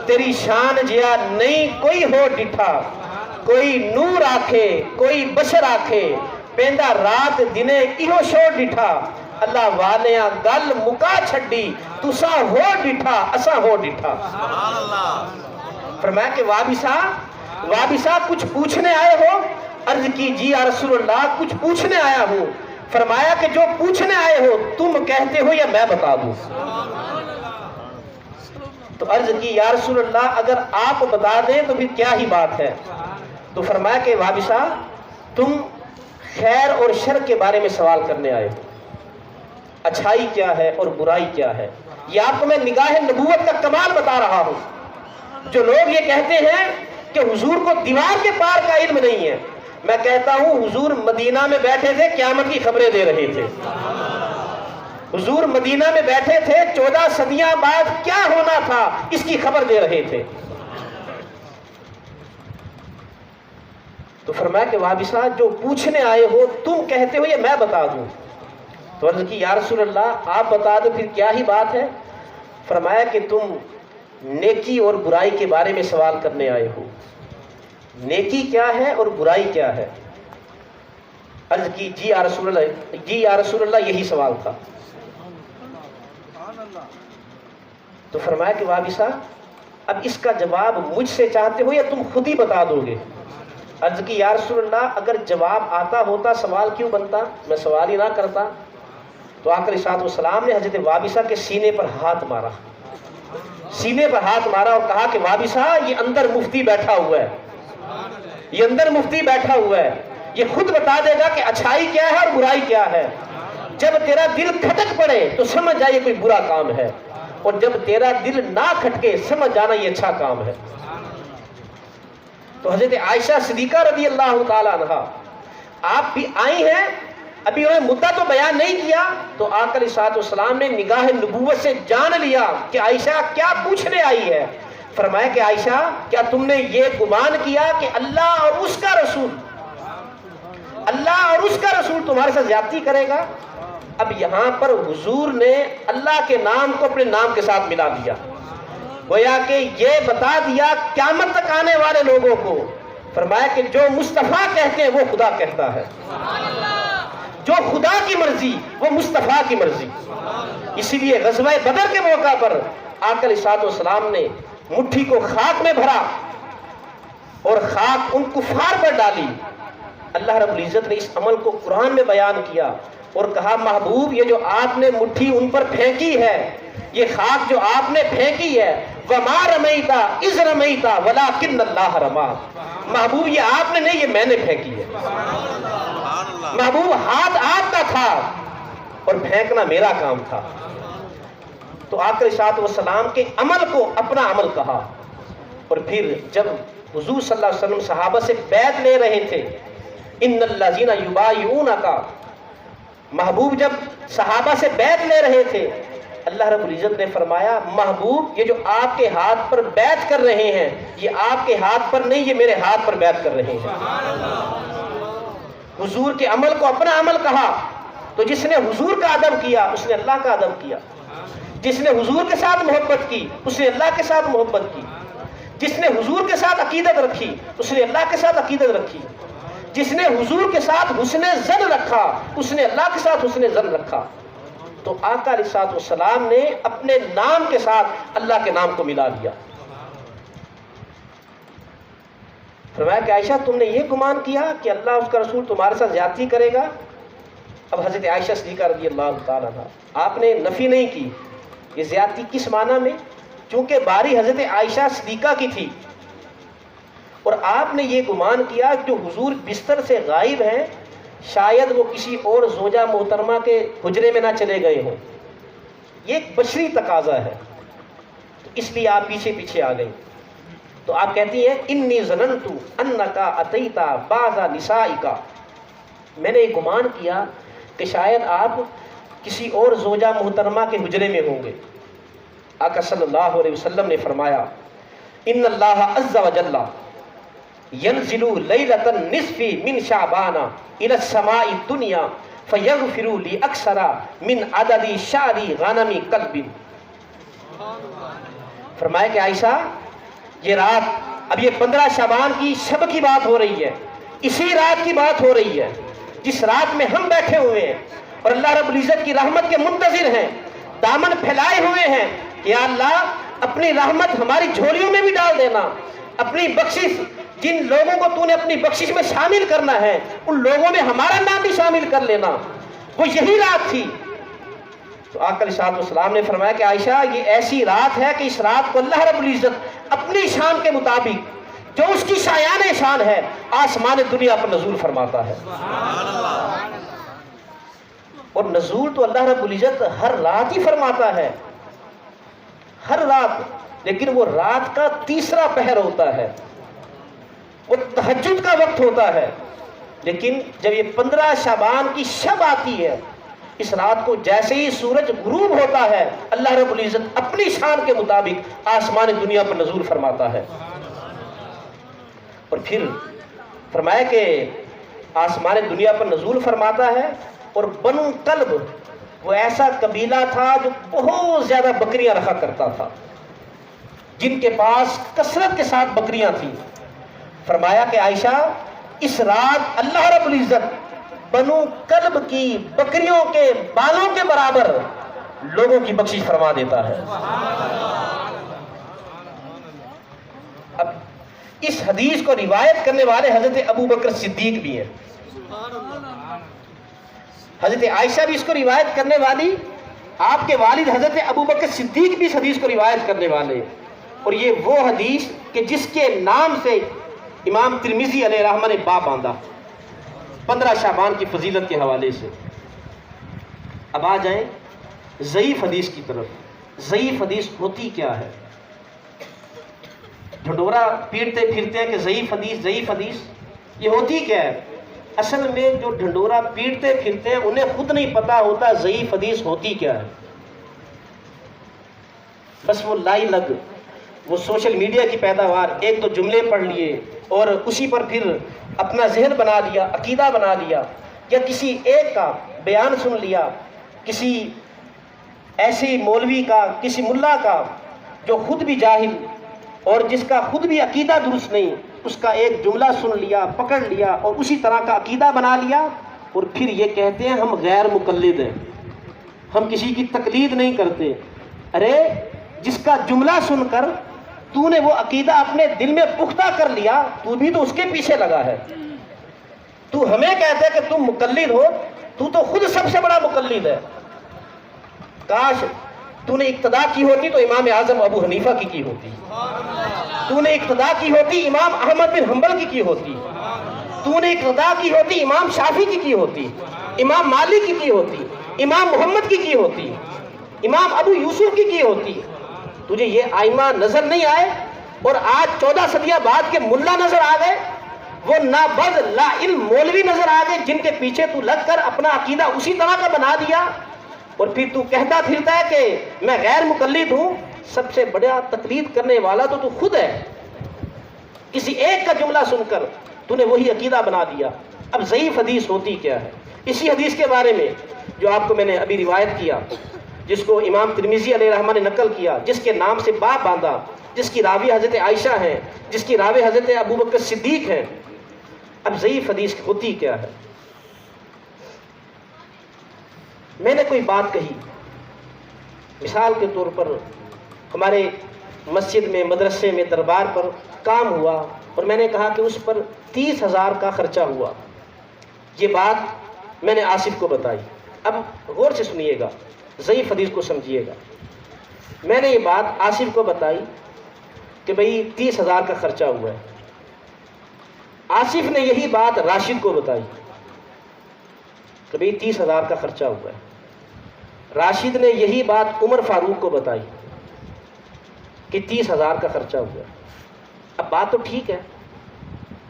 تیری شان جیا نہیں کوئی ہو ڈٹھا. کوئی نور آکھے کوئی بشر آکھے، پیندا رات دنے ایہو شو ڈٹھا. اللہ والیاں گل مکا چھڈی، تساں ہو ڈٹھا اساں ہو ڈٹھا. فرمایا کہ وابصہ کچھ پوچھنے آئے ہو؟ عرض کی جی یا رسول اللہ کچھ پوچھنے آیا ہوں. فرمایا کہ جو پوچھنے آئے ہو تم کہتے ہو یا میں بتا دوں؟ تو عرض کی یا رسول اللہ اگر آپ بتا دیں تو پھر کیا ہی بات ہے. تو فرمایا کہ وابصہ تم خیر اور شر کے بارے میں سوال کرنے آئے ہو، اچھائی کیا ہے اور برائی کیا ہے. یہ آپ کو میں نگاہ نبوت کا کمال بتا رہا ہوں. جو لوگ یہ کہتے ہیں کہ حضور کو دیوار کے پار کا علم نہیں ہے، میں کہتا ہوں حضور مدینہ میں بیٹھے تھے قیامت کی خبریں دے رہے تھے. حضور مدینہ میں بیٹھے تھے 14 صدیاں بعد کیا ہونا تھا اس کی خبر دے رہے تھے. تو فرمایا کہ وابصہ جو پوچھنے آئے ہو تم کہتے ہو یا میں بتا دوں؟ تو عرض کی یا رسول اللہ آپ بتا دو پھر کیا ہی بات ہے. فرمایا کہ تم نیکی اور برائی کے بارے میں سوال کرنے آئے ہو. نیکی کیا ہے اور برائی کیا ہے؟ عرض کی جی یا رسول اللہ یہی سوال تھا. تو فرمایا کہ وابصہ اب اس کا جواب مجھ سے چاہتے ہو یا تم خود ہی بتا دو گے؟ عرض کی یا رسول اللہ اگر جواب آتا ہوتا سوال کیوں بنتا، میں سوال ہی نہ کرتا۔ تو آقا علیہ السلام نے حضرت وابصہ کے سینے پر ہاتھ مارا، سینے پر ہاتھ مارا اور کہا کہ وابصہ یہ اندر مفتی بیٹھا ہوا ہے، یہ اندر مفتی بیٹھا ہوا ہے، یہ خود بتا دے گا کہ اچھائی کیا ہے اور برائی کیا ہے۔ جب تیرا دل کھٹک پڑے تو سمجھ جا یہ کوئی برا کام ہے، اور جب تیرا دل نہ کھٹکے سمجھ جانا یہ اچھا کام ہے۔ تو حضرت عائشہ صدیقہ رضی اللہ تعالی عنہ آپ بھی آئی ہیں، ابھی انہوں نے مدعا تو بیان نہیں کیا، تو آقا علیہ السلام نے نگاہ نبوت سے جان لیا کہ عائشہ کیا پوچھنے آئی ہے۔ فرمایا کہ عائشہ کیا تم نے یہ گمان کیا کہ اللہ اور اس کا رسول تمہارے ساتھ زیادتی کرے گا؟ اب یہاں پر حضور نے اللہ کے نام کو اپنے نام کے ساتھ ملا دیا، گویا کہ یہ بتا دیا قیامت تک آنے والے لوگوں کو، فرمایا کہ جو مصطفیٰ کہتے ہیں وہ خدا کہتا ہے، جو خدا کی مرضی وہ مصطفیٰ کی مرضی۔ اسی لیے غزوہ بدر کے موقع پر آقا علیہ السلام نے مٹھی کو خاک میں بھرا اور خاک ان کفار پر ڈالی۔ اللہ رب العزت نے اس عمل کو قرآن میں بیان کیا اور کہا محبوب یہ جو آپ نے مٹھی ان پر پھینکی ہے، یہ خاک جو آپ نے پھینکی ہے، وَمَا رَمَيْتَ إِذْ رَمَيْتَ وَلَكِنَّ اللَّهَ رَمَىٰ، محبوب یہ آپ نے نہیں، یہ میں نے پھینکی ہے۔ محبوب ہاتھ آپ کا تھا اور پھینکنا میرا کام تھا۔ تو آقا علیہ السلام کے عمل کو اپنا عمل کہا۔ اور پھر جب حضور صلی اللہ علیہ وسلم صحابہ سے بیعت لے رہے تھے، ان الذین یبایعونک، محبوب جب صحابہ سے بیعت لے رہے تھے، اللہ رب العزت نے فرمایا محبوب یہ جو آپ کے ہاتھ پر بیعت کر رہے ہیں یہ آپ کے ہاتھ پر نہیں، یہ میرے ہاتھ پر بیعت کر رہے ہیں۔ حضور کے عمل کو اپنا عمل کہا، تو جس نے حضور کا ادب کیا اس نے اللہ کا ادب کیا، جس نے حضور کے ساتھ محبت کی اس نے اللہ کے ساتھ محبت کی، جس نے حضور کے ساتھ عقیدت رکھی اس نے اللہ کے ساتھ عقیدت رکھی، جس نے حضور کے ساتھ حسن ظن رکھا اس نے اللہ کے ساتھ حسن ظن رکھا۔ تو آقا علیہ السلام نے اپنے نام کے ساتھ اللہ کے نام کو ملا دیا۔ فرمایا کہ عائشہ تم نے یہ گمان کیا کہ اللہ اس کا رسول تمہارے ساتھ زیادتی کرے گا؟ اب حضرت عائشہ صدیقہ رضی اللہ تعالیٰ عنہ آپ نے نفی نہیں کی، یہ زیادتی کس معنی میں؟ چونکہ باری حضرت عائشہ صدیقہ کی تھی اور آپ نے یہ گمان کیا کہ جو حضور بستر سے غائب ہیں شاید وہ کسی اور زوجہ محترمہ کے حجرے میں نہ چلے گئے ہوں، یہ ایک بشری تقاضا ہے، تو اس لیے آپ پیچھے پیچھے آ گئی۔ تو آپ کہتی ہیں انی ظننت انک اتیت بعض نسائک، میں نے یہ گمان کیا کہ شاید آپ کسی اور زوجہ محترمہ کے حجرے میں ہوں گے۔ آقا صلی اللہ علیہ وسلم نے فرمایا ان اللہ عز وجل ينزل ليلة النصف من شعبان إلى السماء الدنيا فيغفر لأكثر من عدد شعر غنم قلب۔ فرمایا کہ عائشہ یہ رات، اب یہ 15 شعبان کی شب کی بات ہو رہی ہے، اسی رات کی بات ہو رہی ہے جس رات میں ہم بیٹھے ہوئے ہیں اور اللہ رب العزت کی رحمت کے منتظر ہیں، دامن پھیلائے ہوئے ہیں کہ یا اللہ اپنی رحمت ہماری جھولیوں میں بھی ڈال دینا، اپنی بخشش جن لوگوں کو تو نے اپنی بخشش میں شامل کرنا ہے ان لوگوں میں ہمارا نام بھی شامل کر لینا۔ وہ یہی رات تھی۔ تو آقا علیہ السلام نے فرمایا کہ عائشہ یہ ایسی رات ہے کہ اس رات کو اللہ رب العزت اپنی شان کے مطابق جو اس کی شایان شان ہے آسمان دنیا پر نزول فرماتا ہے۔ اور نزول تو اللہ رب العزت ہر رات ہی فرماتا ہے، ہر رات، لیکن وہ رات کا تیسرا پہر ہوتا ہے، وہ تہجد کا وقت ہوتا ہے۔ لیکن جب یہ 15 شعبان کی شب آتی ہے، اس رات کو جیسے ہی سورج غروب ہوتا ہے اللہ رب العزت اپنی شان کے مطابق آسمان دنیا پر نزول فرماتا ہے۔ اور پھر فرمایا کہ آسمان دنیا پر نزول فرماتا ہے، اور بنو کلب وہ ایسا قبیلہ تھا جو بہت زیادہ بکریاں رکھا کرتا تھا، جن کے پاس کثرت کے ساتھ بکریاں تھیں۔ فرمایا کہ عائشہ اس رات اللہ رب العزت بنو کلب کی بکریوں کے بالوں کے برابر لوگوں کی بخشش فرما دیتا ہے۔ اس حدیث کو روایت کرنے والے حضرت ابو بکر صدیق بھی ہیں، حضرت عائشہ بھی اس کو روایت کرنے والی، آپ کے والد حضرت ابو بکر صدیق بھی اس حدیث کو روایت کرنے والے، اور یہ وہ حدیث کہ جس کے نام سے امام ترمذی علیہ رحمہ نے باب باندھا 15 شعبان کی فضیلت کے حوالے سے۔ اب آ جائیں ضعیف حدیث کی طرف۔ ضعیف حدیث ہوتی کیا ہے؟ ڈھنڈورا پیٹتے پھرتے ہیں کہ ضعیف حدیث ضعیف حدیث، یہ ہوتی کیا ہے؟ اصل میں جو ڈھنڈورا پیٹتے پھرتے ہیں انہیں خود نہیں پتا ہوتا ضعیف حدیث ہوتی کیا ہے، بس وہ لائی لگ، وہ سوشل میڈیا کی پیداوار، ایک دو جملے پڑھ لیے اور اسی پر پھر اپنا ذہن بنا لیا، عقیدہ بنا لیا، یا کسی ایک کا بیان سن لیا، کسی ایسے مولوی کا، کسی ملا کا جو خود بھی جاہل اور جس کا خود بھی عقیدہ درست نہیں، اس کا ایک جملہ سن لیا، پکڑ لیا اور اسی طرح کا عقیدہ بنا لیا، اور پھر یہ کہتے ہیں ہم غیر مقلد ہیں، ہم کسی کی تقلید نہیں کرتے۔ ارے جس کا جملہ سن کر تو نے وہ عقیدہ اپنے دل میں پختہ کر لیا، تو بھی تو اس کے پیچھے لگا ہے۔ تو ہمیں کہتے ہے کہ تم مقلد ہو، تو خود سب سے بڑا مقلد ہے۔ کاش تو نے اقتدا کی ہوتی تو امام اعظم ابو حنیفہ کی ہوتی، تو نے اقتدا کی ہوتی امام احمد بن حنبل کی ہوتی، تو نے اقتدا کی ہوتی امام شافعی کی ہوتی، امام مالک کی ہوتی، امام محمد کی ہوتی، امام ابو یوسف کی ہوتی۔ تجھے یہ آئمہ نظر نہیں آئے اور آج 14 صدیاں بعد کے ملا نظر آ گئے، وہ نابض لا علم مولوی نظر آ گئے جن کے پیچھے تو لگ کر اپنا عقیدہ اسی طرح کا بنا دیا، اور پھر تو کہتا پھرتا ہے کہ میں غیر مقلد ہوں۔ سب سے بڑا تقلید کرنے والا تو خود ہے۔ کسی ایک کا جملہ سن کر تو نے وہی عقیدہ بنا دیا۔ اب ضعیف حدیث ہوتی کیا ہے؟ اسی حدیث کے بارے میں جو آپ کو میں نے ابھی روایت کیا، جس کو امام ترمذی علیہ رحمہ نے نقل کیا، جس کے نام سے باب باندھا، جس کی راوی حضرت عائشہ ہیں، جس کی راوی حضرت ابو بکر صدیق ہیں۔ اب ضعیف حدیث ہوتی کیا ہے؟ میں نے کوئی بات کہی، مثال کے طور پر ہمارے مسجد میں، مدرسے میں، دربار پر کام ہوا اور میں نے کہا کہ اس پر 30,000 کا خرچہ ہوا، یہ بات میں نے آصف کو بتائی۔ اب غور سے سنیے گا، ضعیف حدیث کو سمجھیے گا۔ میں نے یہ بات آصف کو بتائی کہ بھئی 30,000 کا خرچہ ہوا ہے۔ آصف نے یہی بات راشد کو بتائی کہ بھئی 30,000 کا خرچہ ہوا ہے۔ راشد نے یہی بات عمر فاروق کو بتائی کہ 30,000 کا خرچہ ہوا ہے۔ اب بات تو ٹھیک ہے،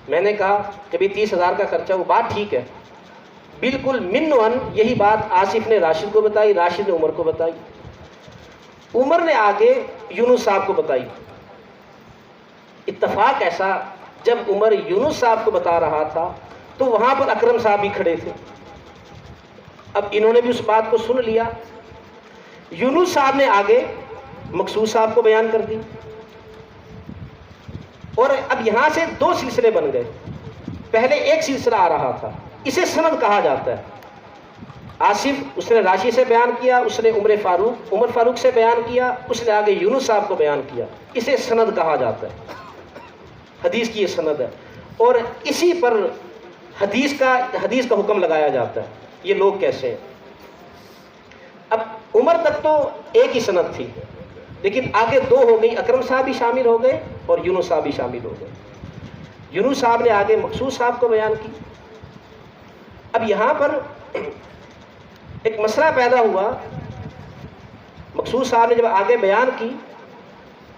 میں نے کہا کہ بھئی 30,000 کا خرچہ ہوا، بات ٹھیک ہے، بالکل من و ان یہی بات آصف نے راشد کو بتائی، راشد نے عمر کو بتائی، عمر نے آگے یونس صاحب کو بتائی۔ اتفاق ایسا، جب عمر یونس صاحب کو بتا رہا تھا تو وہاں پر اکرم صاحب بھی کھڑے تھے۔ اب انہوں نے بھی اس بات کو سن لیا۔ یونس صاحب نے آگے مقصود صاحب کو بیان کر دی، اور اب یہاں سے 2 سلسلے بن گئے۔ پہلے ایک سلسلہ آ رہا تھا، اسے سند کہا جاتا ہے۔ آصف اس نے راشد سے بیان کیا، اس نے عمر فاروق سے بیان کیا، اس نے آگے یونس صاحب کو بیان کیا، اسے سند کہا جاتا ہے۔ حدیث کی یہ سند ہے، اور اسی پر حدیث کا حکم لگایا جاتا ہے۔ یہ لوگ کیسے ہیں؟ اب عمر تک تو ایک ہی سند تھی، لیکن آگے 2 ہو گئی، اکرم صاحب بھی شامل ہو گئے اور یونس صاحب بھی شامل ہو گئے۔ یونس صاحب نے آگے مقصود صاحب کو بیان کی۔ اب یہاں پر ایک مسئلہ پیدا ہوا۔ مقصود صاحب نے جب آگے بیان کی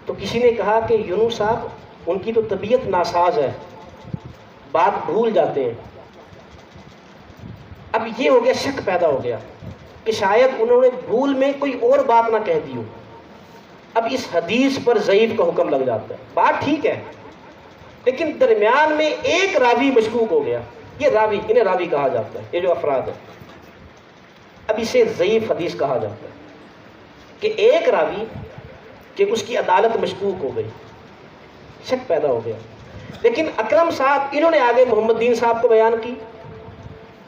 تو کسی نے کہا کہ یونس صاحب ان کی تو طبیعت ناساز ہے، بات بھول جاتے ہیں۔ اب یہ ہو گیا، شک پیدا ہو گیا کہ شاید انہوں نے بھول میں کوئی اور بات نہ کہہ دی ہو۔ اب اس حدیث پر ضعیف کا حکم لگ جاتا ہے۔ بات ٹھیک ہے، لیکن درمیان میں ایک راوی مشکوک ہو گیا۔ یہ راوی، انہیں راوی کہا جاتا ہے، یہ جو افراد ہے، اب اسے ضعیف حدیث کہا جاتا ہے کہ ایک راوی کہ اس کی عدالت مشکوک ہو گئی، شک پیدا ہو گیا۔ لیکن اکرم صاحب، انہوں نے آگے محمد دین صاحب کو بیان کی،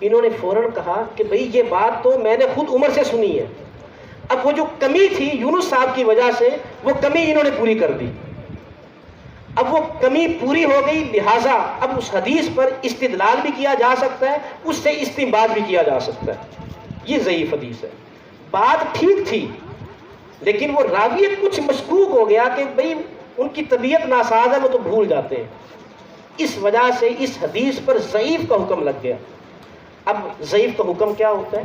انہوں نے فوراً کہا کہ بھئی یہ بات تو میں نے خود عمر سے سنی ہے۔ اب وہ جو کمی تھی یونس صاحب کی وجہ سے، وہ کمی انہوں نے پوری کر دی۔ اب وہ کمی پوری ہو گئی، لہٰذا اب اس حدیث پر استدلال بھی کیا جا سکتا ہے، اس سے استنباط بھی کیا جا سکتا ہے۔ یہ ضعیف حدیث ہے۔ بات ٹھیک تھی لیکن وہ راوی کچھ مشکوک ہو گیا کہ بھئی ان کی طبیعت ناساز ہے، وہ تو بھول جاتے ہیں، اس وجہ سے اس حدیث پر ضعیف کا حکم لگ گیا۔ اب ضعیف کا حکم کیا ہوتا ہے؟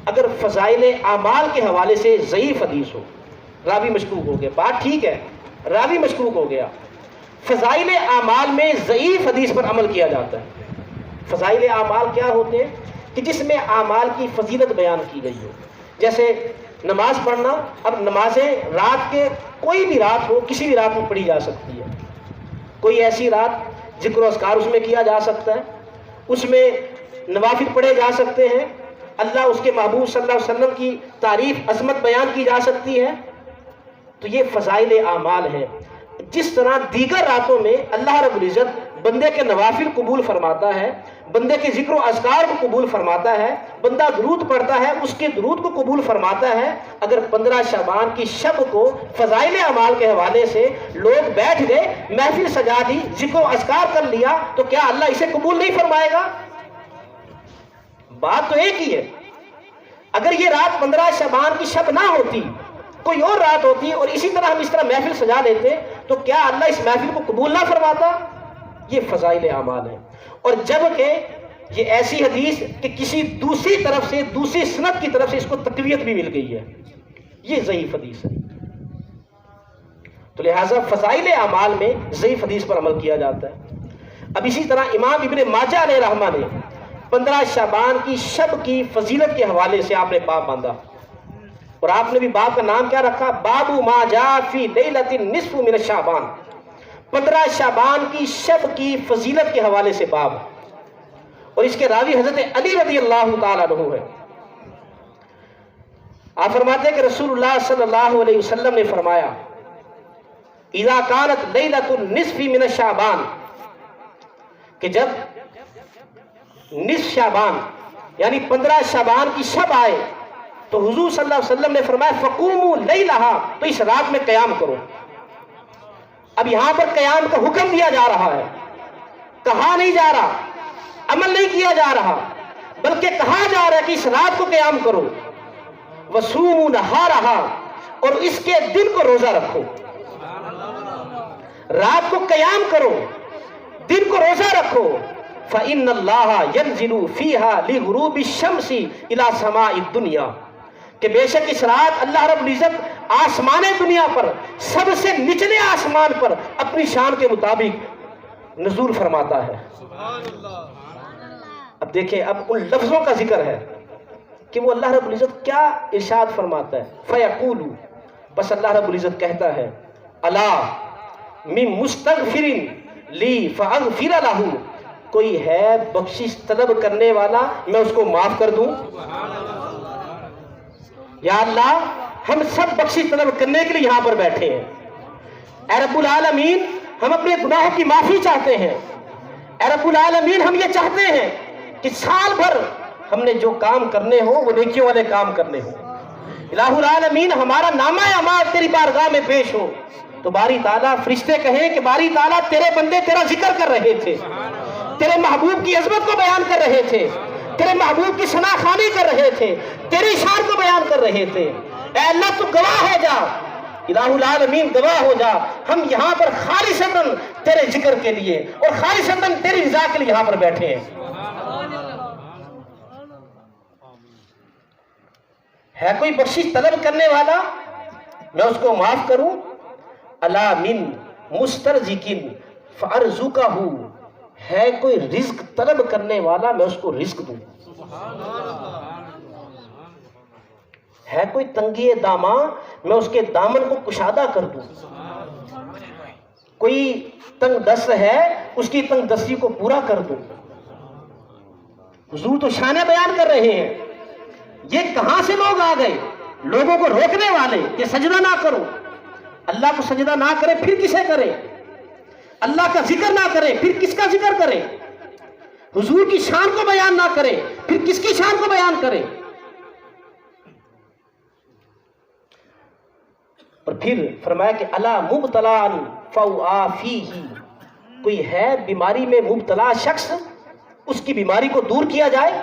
اگر فضائل اعمال کے حوالے سے ضعیف حدیث ہو، راوی مشکوک ہو گیا، بات ٹھیک ہے، راوی مشکوک ہو گیا، فضائل اعمال میں ضعیف حدیث پر عمل کیا جاتا ہے۔ فضائل اعمال کیا ہوتے ہیں؟ کہ جس میں اعمال کی فضیلت بیان کی گئی ہو، جیسے نماز پڑھنا۔ اب نمازیں رات کے کوئی بھی رات ہو، کسی بھی رات میں پڑھی جا سکتی ہے، کوئی ایسی رات ذکر و اذکار اس میں کیا جا سکتا ہے، اس میں نوافل پڑھے جا سکتے ہیں، اللہ اس کے محبوب صلی اللہ علیہ وسلم کی تعریف عظمت بیان کی جا سکتی ہے، تو یہ فضائل اعمال ہیں۔ جس طرح دیگر راتوں میں اللہ رب العزت بندے کے نوافل قبول فرماتا ہے، بندے کے ذکر و اذکار کو قبول فرماتا ہے، بندہ درود پڑھتا ہے اس کے درود کو قبول فرماتا ہے، اگر 15 شعبان کی شب کو فضائل اعمال کے حوالے سے لوگ بیٹھ گئے، محفل سجا دی، ذکر و اذکار کر لیا، تو کیا اللہ اسے قبول نہیں فرمائے گا؟ بات تو ایک ہی ہے۔ اگر یہ رات 15 شعبان کی شب نہ ہوتی، کوئی اور رات ہوتی اور اسی طرح ہم اس طرح محفل سجا دیتے، تو کیا اللہ اس محفل کو قبول نہ فرماتا؟ یہ فضائل اعمال ہے۔ اور جبکہ یہ ایسی حدیث کہ کسی دوسری طرف سے، دوسری سند کی طرف سے اس کو تقویت بھی مل گئی ہے، یہ ضعیف حدیث ہے۔ تو لہٰذا فضائل اعمال میں ضعیف حدیث پر عمل کیا جاتا ہے۔ اب اسی طرح امام ابن ماجہ علیہ رحمہ نے 15 شعبان کی شب کی فضیلت کے حوالے سے آپ نے باب باندھا، اور آپ نے بھی باب کا نام کیا رکھا؟ باب ما جاء فی لیلۃ النصف من شعبان۔ 15 شعبان کی شب کی فضیلت کے حوالے سے باب، اور اس کے راوی حضرت علی رضی اللہ تعالیٰ عنہ ہے۔ آپ فرماتے ہیں کہ رسول اللہ صلی اللہ علیہ وسلم نے فرمایا، اذا کانت لیلۃ النصف من شعبان، کہ جب نصف شعبان یعنی 15 شعبان کی شب آئے تو حضور صلی اللہ علیہ وسلم نے فرمایا فقوموا لیلہا، تو اس رات میں قیام کرو۔ اب یہاں پر قیام کا حکم دیا جا رہا ہے، کہا نہیں جا رہا، عمل نہیں کیا جا رہا، بلکہ کہا جا رہا ہے کہ اس رات کو قیام کرو۔ وصوموا نہارہا، اور اس کے دن کو روزہ رکھو۔ رات کو قیام کرو، دن کو روزہ رکھو۔ فَإِنَّ اللَّهَ يَنزِلُ فِيهَا لِغُرُوبِ الشَّمْسِ إِلَى سَمَاءِ الدُّنْيَا، کہ بے شک اس رات اللہ رب العزت آسمان دنیا پر، سب سے نچلے آسمان پر اپنی شان کے مطابق نزول فرماتا ہے۔ اب دیکھیں، اب ان لفظوں کا ذکر ہے کہ وہ اللہ رب العزت کیا ارشاد فرماتا ہے۔ فَيَقُولُ، بس اللہ رب العزت کہتا ہے، الا من مستغفر لی فاغفر لہ، کوئی ہے بخشش طلب کرنے والا میں اس کو معاف کر دوں۔ یا اللہ، ہم سب بخشش طلب کرنے کے لیے یہاں پر بیٹھے ہیں، اے رب العالمین ہم اپنے گناہوں کی معافی چاہتے ہیں، اے رب العالمین ہم یہ چاہتے ہیں کہ سال بھر ہم نے جو کام کرنے ہوں وہ نیکیوں والے کام کرنے ہوں۔ الہ العالمین ہمارا نامہ اعمال تیری بارگاہ میں پیش ہو، تو باری تعالیٰ فرشتے کہیں کہ باری تعالیٰ تیرے بندے تیرا ذکر کر رہے تھے، تیرے محبوب کی عظمت کو بیان کر رہے تھے، تیرے محبوب کی ثنا خوانی کر رہے تھے، تیری شان کو بیان کر رہے تھے۔ اے اللہ تو گواہ ہو جا، الہ العالمین گواہ ہو جا، ہم یہاں پر خالصتاً تیرے ذکر کے لیے اور خالصتاً تیری رضا کے لیے یہاں پر بیٹھے ہیں۔ ہے کوئی بخشش طلب کرنے والا میں اس کو معاف کروں؟ الا من مسترزقن فارزقہ، ہے کوئی رزق طلب کرنے والا میں اس کو رزق دوں۔ ہے کوئی تنگی داماں میں اس کے دامن کو کشادہ کر دوں۔ کوئی تنگ دست ہے اس کی تنگ دستی کو پورا کر دوں۔ حضور تو شانہ بیان کر رہے ہیں، یہ کہاں سے لوگ آ گئے لوگوں کو روکنے والے کہ سجدہ نہ کرو۔ اللہ کو سجدہ نہ کرے پھر کسے کرے؟ اللہ کا ذکر نہ کرے پھر کس کا ذکر کرے؟ حضور کی شان کو بیان نہ کرے پھر کس کی شان کو بیان کرے؟ اور پھر فرمایا کہ الا مبتلا فَأُعَافِيهِ، کوئی ہے بیماری میں مبتلا شخص، اس کی بیماری کو دور کیا جائے.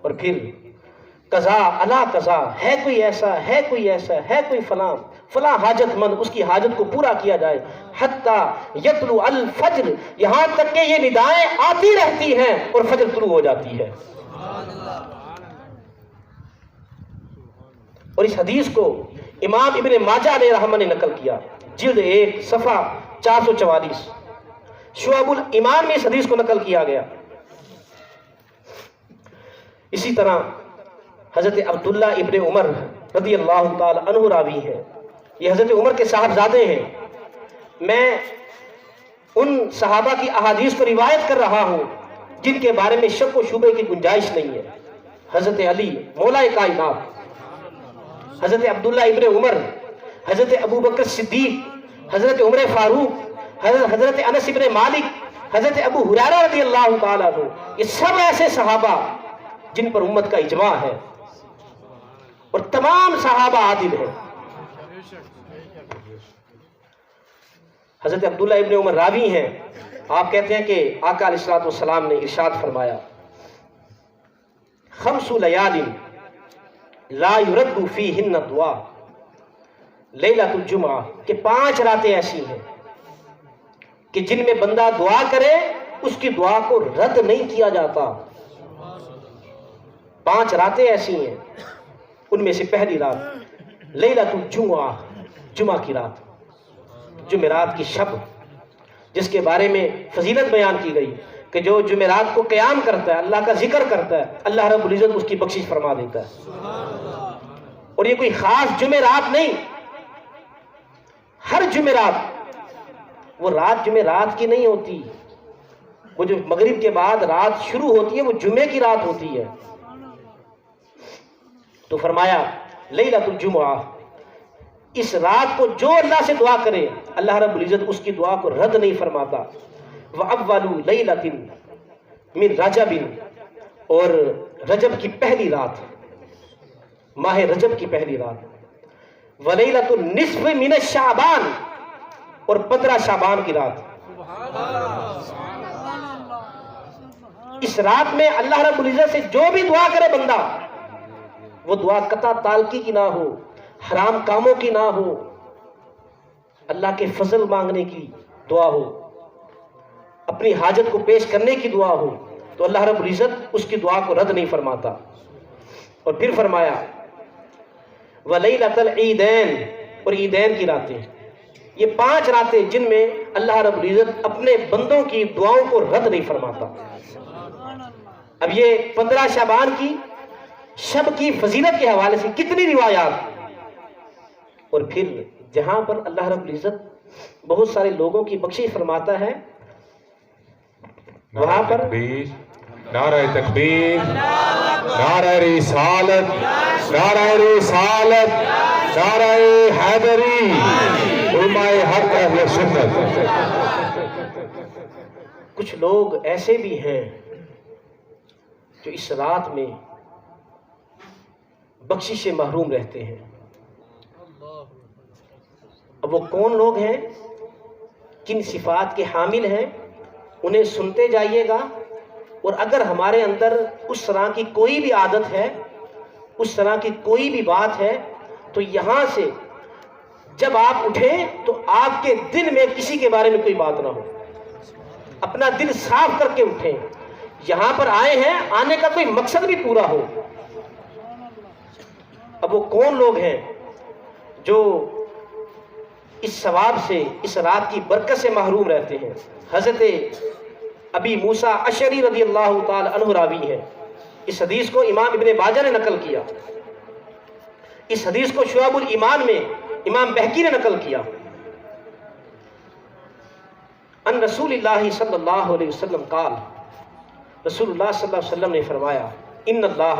اور پھر قضا علی قضا، ہے کوئی ایسا، ہے کوئی ایسا، ہے کوئی فلاں فلاں حاجت مند، اس کی حاجت کو پورا کیا جائے. حتیٰ یطلع الفجر، یہاں تک کہ یہ ندائیں آتی رہتی ہیں اور فجر طلوع ہو جاتی ہے. اور اس حدیث کو امام ابن ماجہ علیہ رحمہ نے نقل کیا، جلد 1 صفحہ 444. شعب الایمان میں اس حدیث کو نقل کیا گیا. اسی طرح حضرت عبداللہ ابن عمر رضی اللہ تعالی عنہ راوی ہیں، یہ حضرت عمر کے صاحبزادے ہیں. میں ان صحابہ کی احادیث کو روایت کر رہا ہوں جن کے بارے میں شک و شبہ کی گنجائش نہیں ہے. حضرت علی مولا کائنات، حضرت عبداللہ ابن عمر، حضرت ابو بکر صدیق، حضرت عمر فاروق، حضرت انس ابن مالک، حضرت ابو ہریرہ رضی اللہ تعالیٰ عنہ، یہ سب ایسے صحابہ جن پر امت کا اجماع ہے اور تمام صحابہ عادل ہیں. حضرت عبداللہ ابن عمر راوی ہیں، آپ کہتے ہیں کہ آقا علیہ الصلوۃ والسلام نے ارشاد فرمایا، 5 لیال لا یرد فیہن دعا لیلۃ الجمعہ، کہ 5 راتیں ایسی ہیں کہ جن میں بندہ دعا کرے اس کی دعا کو رد نہیں کیا جاتا. 5 راتیں ایسی ہیں، ان میں سے پہلی رات لیلۃ الجمعہ، جمعہ کی رات، جمعرات کی شب، جس کے بارے میں فضیلت بیان کی گئی کہ جو جمعرات کو قیام کرتا ہے، اللہ کا ذکر کرتا ہے، اللہ رب العزت اس کی بخشش فرما دیتا ہے. اور یہ کوئی خاص جمعرات نہیں، ہر جمعرات، وہ رات جمعرات کی نہیں ہوتی، وہ جو مغرب کے بعد رات شروع ہوتی ہے وہ جمعے کی رات ہوتی ہے. تو فرمایا لیلۃ الجمعہ، اس رات کو جو اللہ سے دعا کرے اللہ رب العزت اس کی دعا کو رد نہیں فرماتا. وَأَوَّلُ لَيْلَةٍ مِنْ رَجَبٍ، اور رجب کی پہلی رات، ماہ رجب کی پہلی رات. وَلَيْلَةُ النِّصْفِ مِنَ الشَّعْبَانِ، اور 15 شعبان کی رات. اس رات میں اللہ رب العزت سے جو بھی دعا کرے بندہ، وہ دعا قطع تعلقی کی نہ ہو، حرام کاموں کی نہ ہو، اللہ کے فضل مانگنے کی دعا ہو، اپنی حاجت کو پیش کرنے کی دعا ہو، تو اللہ رب العزت اس کی دعا کو رد نہیں فرماتا. اور پھر فرمایا وَلَيْلَةَ الْعِيدَيْنِ، اور عیدین کی راتیں. یہ 5 راتیں جن میں اللہ رب العزت اپنے بندوں کی دعاؤں کو رد نہیں فرماتا. اب یہ 15 شعبان کی شب کی فضیلت کے حوالے سے کتنی روایات، اور پھر جہاں پر اللہ رب العزت بہت سارے لوگوں کی بخشش فرماتا ہے وہاں پر نعرہ تکبیر، نعرہ رسالت، نعرہ رسالت، نعرہ حیدری، علماء حق اہل سنت. کچھ لوگ ایسے بھی ہیں جو اس رات میں بخشش سے محروم رہتے ہیں. اب وہ کون لوگ ہیں، کن صفات کے حامل ہیں، انہیں سنتے جائیے گا. اور اگر ہمارے اندر اس طرح کی کوئی بھی عادت ہے، اس طرح کی کوئی بھی بات ہے، تو یہاں سے جب آپ اٹھیں تو آپ کے دل میں کسی کے بارے میں کوئی بات نہ ہو. اپنا دل صاف کر کے اٹھیں. یہاں پر آئے ہیں، آنے کا کوئی مقصد بھی پورا ہو. اب وہ کون لوگ ہیں جو اس ثواب سے، اس رات کی برکت سے محروم رہتے ہیں؟ حضرت ابی موسیٰ اشعری رضی اللہ تعالی عنہ راوی ہے. اس حدیث کو امام ابن ماجہ نے نقل کیا. اس حدیث کو شعب الایمان میں امام بہقی نے نقل کیا. ان رسول اللہ صلی اللہ علیہ وسلم قال، رسول اللہ صلی اللہ علیہ وسلم نے فرمایا، ان اللہ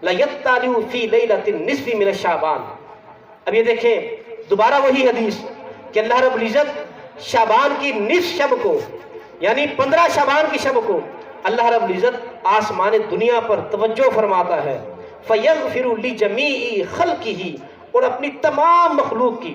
لیطلع فی لیلۃ النصف من الشعبان. اب یہ دیکھیں دوبارہ وہی حدیث کہ اللہ رب العزت شعبان کی نصف شب کو، یعنی 15 شعبان کی شب کو اللہ رب العزت آسمان دنیا پر توجہ فرماتا ہے. فَيَغْفِرُ لِجَمِيعِ خَلْقِهِ، اور اپنی تمام مخلوق کی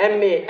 MA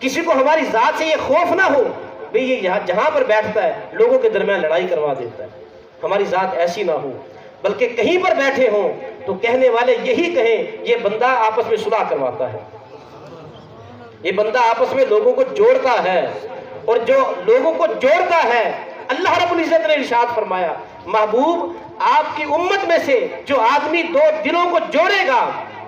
کسی کو ہماری ذات سے یہ خوف نہ ہو بھئی یہ جہاں پر بیٹھتا ہے لوگوں کے درمیان لڑائی کروا دیتا ہے، ہماری ذات ایسی نہ ہو، بلکہ کہیں پر بیٹھے ہوں تو کہنے والے یہی کہیں یہ بندہ آپس میں صلح کرواتا ہے، یہ بندہ آپس میں لوگوں کو جوڑتا ہے، اور جو لوگوں کو جوڑتا ہے اللہ رب العزت نے ارشاد فرمایا محبوب آپ کی امت میں سے جو آدمی دو دلوں کو جوڑے گا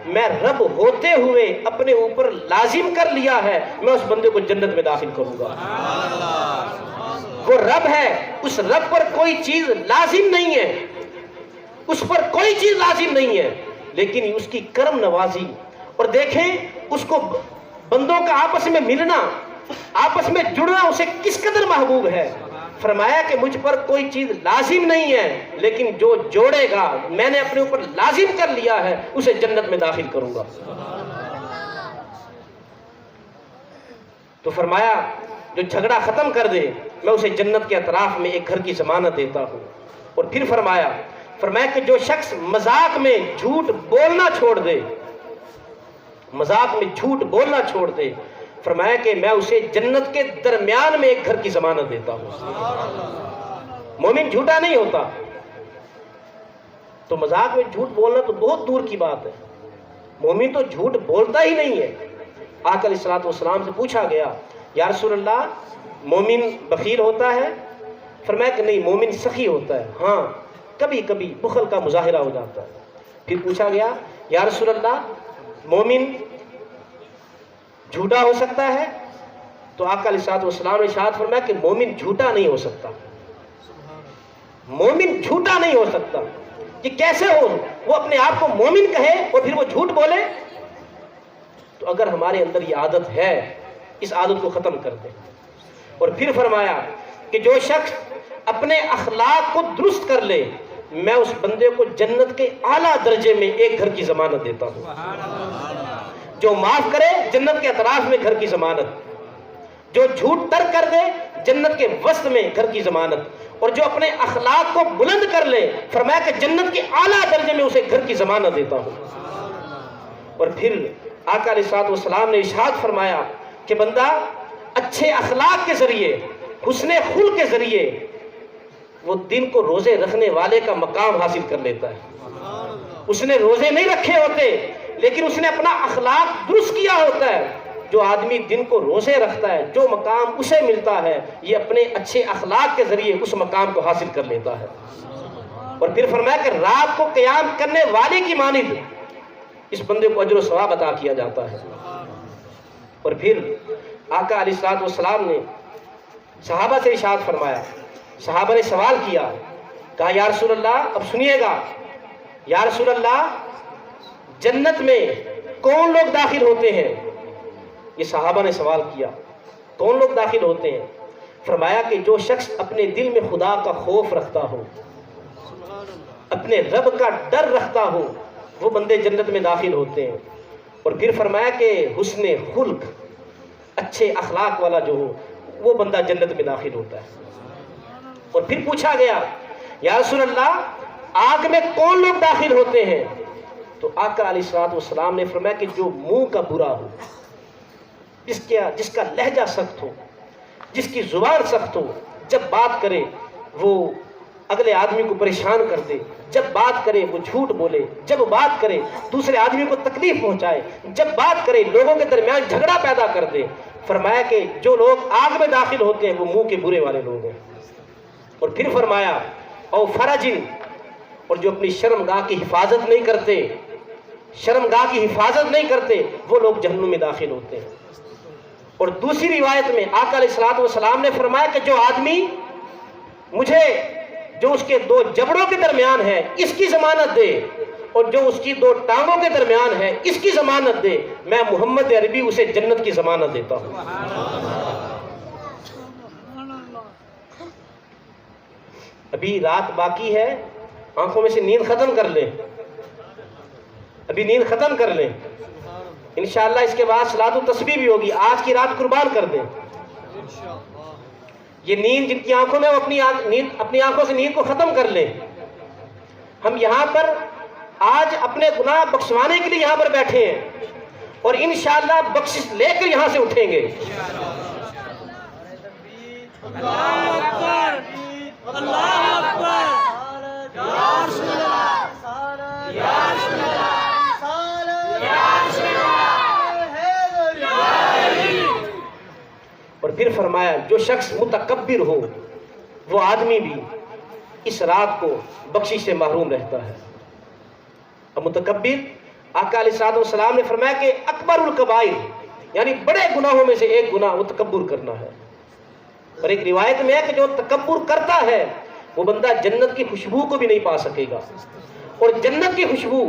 میں رب ہوتے ہوئے اپنے اوپر لازم کر لیا ہے میں اس بندے کو جنت میں داخل کروں گا۔ وہ رب ہے، اس رب پر کوئی چیز لازم نہیں ہے، اس پر کوئی چیز لازم نہیں ہے، لیکن اس کی کرم نوازی، اور دیکھیں اس کو بندوں کا آپس میں ملنا، آپس میں جڑنا اسے کس قدر محبوب ہے۔ فرمایا کہ مجھ پر کوئی چیز لازم نہیں ہے، لیکن جو جوڑے گا میں نے اپنے اوپر لازم کر لیا ہے اسے جنت میں داخل کروں گا۔ تو فرمایا جو جھگڑا ختم کر دے میں اسے جنت کے اطراف میں ایک گھر کی ضمانت دیتا ہوں۔ اور پھر فرمایا کہ جو شخص مذاق میں جھوٹ بولنا چھوڑ دے، مذاق میں جھوٹ بولنا چھوڑ دے، فرمایا کہ میں اسے جنت کے درمیان میں ایک گھر کی ضمانت دیتا ہوں۔ مومن جھوٹا نہیں ہوتا، تو مذاق میں جھوٹ بولنا تو بہت دور کی بات ہے، مومن تو جھوٹ بولتا ہی نہیں ہے۔ آقا علیہ الصلوۃ والسلام سے پوچھا گیا یا رسول اللہ مومن بخیل ہوتا ہے؟ فرمایا کہ نہیں، مومن سخی ہوتا ہے، ہاں کبھی کبھی بخل کا مظاہرہ ہو جاتا ہے۔ پھر پوچھا گیا یا رسول اللہ مومن جھوٹا ہو سکتا ہے؟ تو آقا علیہ الصلوۃ والسلام نے ارشاد فرمایا کہ مومن جھوٹا نہیں ہو سکتا، مومن جھوٹا نہیں ہو سکتا۔ یہ کیسے ہو؟ وہ اپنے آپ کو مومن کہے اور پھر وہ جھوٹ بولے؟ تو اگر ہمارے اندر یہ عادت ہے اس عادت کو ختم کر دیں۔ اور پھر فرمایا کہ جو شخص اپنے اخلاق کو درست کر لے میں اس بندے کو جنت کے اعلیٰ درجے میں ایک گھر کی ضمانت دیتا ہوں۔ جو معاف کرے جنت کے اطراف میں گھر کی ضمانت، جو جھوٹ ترک کر دے جنت کے وسط میں گھر کی ضمانت، اور جو اپنے اخلاق کو بلند کر لے فرمایا کہ جنت کے اعلیٰ درجے میں اسے گھر کی ضمانت دیتا ہوں۔ اور پھر آقا علیہ الصلوۃ والسلام نے ارشاد فرمایا کہ بندہ اچھے اخلاق کے ذریعے، حسن خلق کے ذریعے وہ دن کو روزے رکھنے والے کا مقام حاصل کر لیتا ہے۔ اس نے روزے نہیں رکھے ہوتے لیکن اس نے اپنا اخلاق درست کیا ہوتا ہے۔ جو آدمی دن کو روزے رکھتا ہے جو مقام اسے ملتا ہے یہ اپنے اچھے اخلاق کے ذریعے اس مقام کو حاصل کر لیتا ہے۔ اور پھر فرمایا کہ رات کو قیام کرنے والے کی مانند اس بندے کو اجر و ثواب عطا کیا جاتا ہے۔ اور پھر آقا علیہ الصلوۃ والسلام نے صحابہ سے ارشاد فرمایا، صحابہ نے سوال کیا، کہا یا رسول اللہ اب سنیے گا، یا رسول اللہ جنت میں کون لوگ داخل ہوتے ہیں؟ یہ صحابہ نے سوال کیا کون لوگ داخل ہوتے ہیں؟ فرمایا کہ جو شخص اپنے دل میں خدا کا خوف رکھتا ہو، اپنے رب کا ڈر رکھتا ہو وہ بندے جنت میں داخل ہوتے ہیں۔ اور پھر فرمایا کہ حسن خلق، اچھے اخلاق والا جو ہو وہ بندہ جنت میں داخل ہوتا ہے۔ اور پھر پوچھا گیا یا رسول اللہ آگ میں کون لوگ داخل ہوتے ہیں؟ تو آقا علیہ الصلوۃ والسلام نے فرمایا کہ جو منہ کا برا ہو، جس کا لہجہ سخت ہو، جس کی زبان سخت ہو، جب بات کرے وہ اگلے آدمی کو پریشان کر دے، جب بات کرے وہ جھوٹ بولے، جب بات کرے دوسرے آدمی کو تکلیف پہنچائے، جب بات کرے لوگوں کے درمیان جھگڑا پیدا کر دے، فرمایا کہ جو لوگ آگ میں داخل ہوتے ہیں وہ منہ کے برے والے لوگ ہیں۔ اور پھر فرمایا او فرجن، اور جو اپنی شرمگاہ کی حفاظت نہیں کرتے، شرمگاہ کی حفاظت نہیں کرتے وہ لوگ جہنم میں داخل ہوتے ہیں۔ اور دوسری روایت میں آقا علیہ الصلوۃ والسلام نے فرمایا کہ جو آدمی مجھے جو اس کے دو جبڑوں کے درمیان ہے اس کی ضمانت دے اور جو اس کی دو ٹانگوں کے درمیان ہے اس کی ضمانت دے میں محمد عربی اسے جنت کی ضمانت دیتا ہوں۔ ابھی رات باقی ہے، آنکھوں میں سے نیند ختم کر لیں، ابھی نیند ختم کر لیں، انشاءاللہ اس کے بعد صلاۃ التسبیح بھی ہوگی، آج کی رات قربان کر دیں۔ یہ نیند جن کی آنکھوں میں وہ اپنی آنکھوں سے نیند کو ختم کر لیں۔ ہم یہاں پر آج اپنے گناہ بخشوانے کے لیے یہاں پر بیٹھے ہیں، اور انشاءاللہ بخشش لے کر یہاں سے اٹھیں گے. اور پھر فرمایا جو شخص متکبر ہو وہ آدمی بھی اس رات کو بخشش سے محروم رہتا ہے. اب متکبر آقا علیہ الصلوۃ والسلام نے فرمایا کہ اکبر الکبائر یعنی بڑے گناہوں میں سے ایک گناہ وہ تکبر کرنا ہے. اور ایک روایت میں ہے کہ جو تکبر کرتا ہے وہ بندہ جنت کی خوشبو کو بھی نہیں پا سکے گا. اور جنت کی خوشبو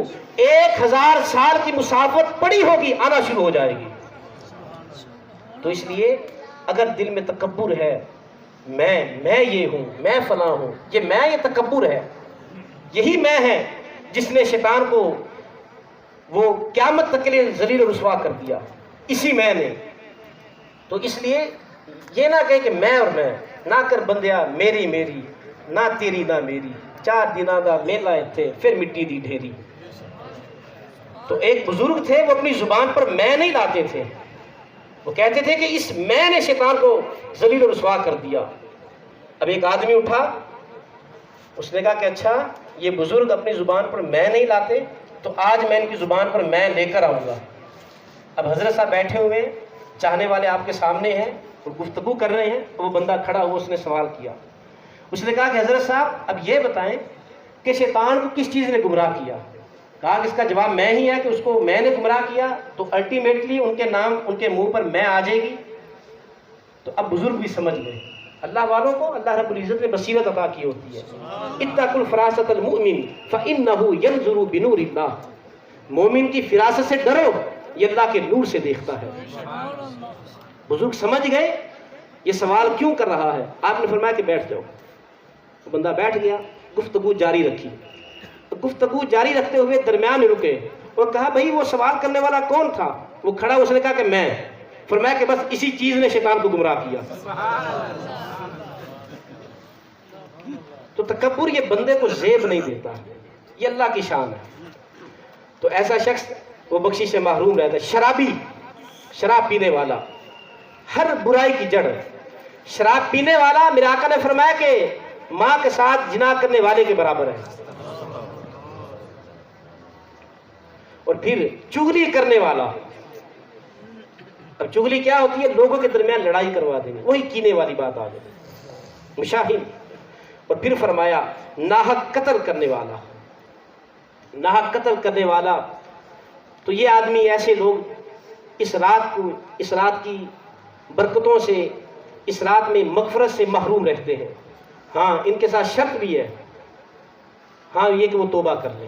1000 سال کی مسافت پڑی ہوگی آنا شروع ہو جائے گی. تو اس لیے اگر دل میں تکبر ہے میں یہ ہوں، میں فلاں ہوں، یہ تکبر ہے، یہی میں ہے جس نے شیطان کو وہ قیامت تک کے لیے ذلیل و رسوا کر دیا، اسی میں نے. تو اس لیے یہ نہ کہے کہ میں اور میں، نہ کر بندیا میری میری نہ تیری نہ میری، 4 دنوں کا میلہ تھے پھر مٹی دی ڈھیری. تو ایک بزرگ تھے وہ اپنی زبان پر میں نہیں لاتے تھے، وہ کہتے تھے کہ اس میں نے شیطان کو ذلیل و رسوا کر دیا. اب ایک آدمی اٹھا، اس نے کہا کہ اچھا یہ بزرگ اپنی زبان پر میں نہیں لاتے تو آج میں ان کی زبان پر میں لے کر آؤں گا. اب حضرت صاحب بیٹھے ہوئے، چاہنے والے آپ کے سامنے ہیں، وہ گفتگو کر رہے ہیں. وہ بندہ کھڑا ہوا، اس نے سوال کیا. اس نے کہا کہ حضرت صاحب اب یہ بتائیں کہ شیطان کو کس چیز نے گمراہ کیا؟ کہا کہ اس کا جواب میں ہی ہے کہ اس کو میں نے گمراہ کیا تو الٹیمیٹلی ان کے نام ان کے منہ پر میں آ جائے گی. تو اب بزرگ بھی سمجھ لیں، اللہ والوں کو اللہ رب العزت نے بصیرت عطا کی ہوتی ہے. اتقوا الفراست المؤمن فانه ينظر بنور اللہ. مومن کی فراست سے ڈرو، یہ اللہ کے نور سے دیکھتا ہے. بزرگ سمجھ گئے یہ سوال کیوں کر رہا ہے. آپ نے فرمایا کہ بیٹھ جاؤ. تو بندہ بیٹھ گیا، گفتگو جاری رکھی. گفتگو جاری رکھتے ہوئے درمیان میں رکے اور کہا بھائی وہ سوال کرنے والا کون تھا؟ وہ کھڑا، اس نے کہا کہ میں. فرمایا کہ بس اسی چیز نے شیطان کو گمراہ کیا. تو تکبر یہ بندے کو زیب نہیں دیتا، یہ اللہ کی شان ہے. تو ایسا شخص وہ بخشش سے محروم رہتا ہے. شرابی، شراب پینے والا ہر برائی کی جڑ. شراب پینے والا میرے آقا نے فرمایا کہ ماں کے ساتھ جنا کرنے والے کے برابر ہے. اور پھر چغلی کرنے والا. اب چغلی کیا ہوتی ہے؟ لوگوں کے درمیان لڑائی کروا دیں گے، وہی کینے والی بات آ جائے. مشاہد. اور پھر فرمایا ناحق قتل کرنے والا. ناحق قتل کرنے والا تو یہ آدمی، ایسے لوگ اس رات کی برکتوں سے، اس رات میں مغفرت سے محروم رہتے ہیں. ہاں ان کے ساتھ شرط بھی ہے، ہاں یہ کہ وہ توبہ کر لیں.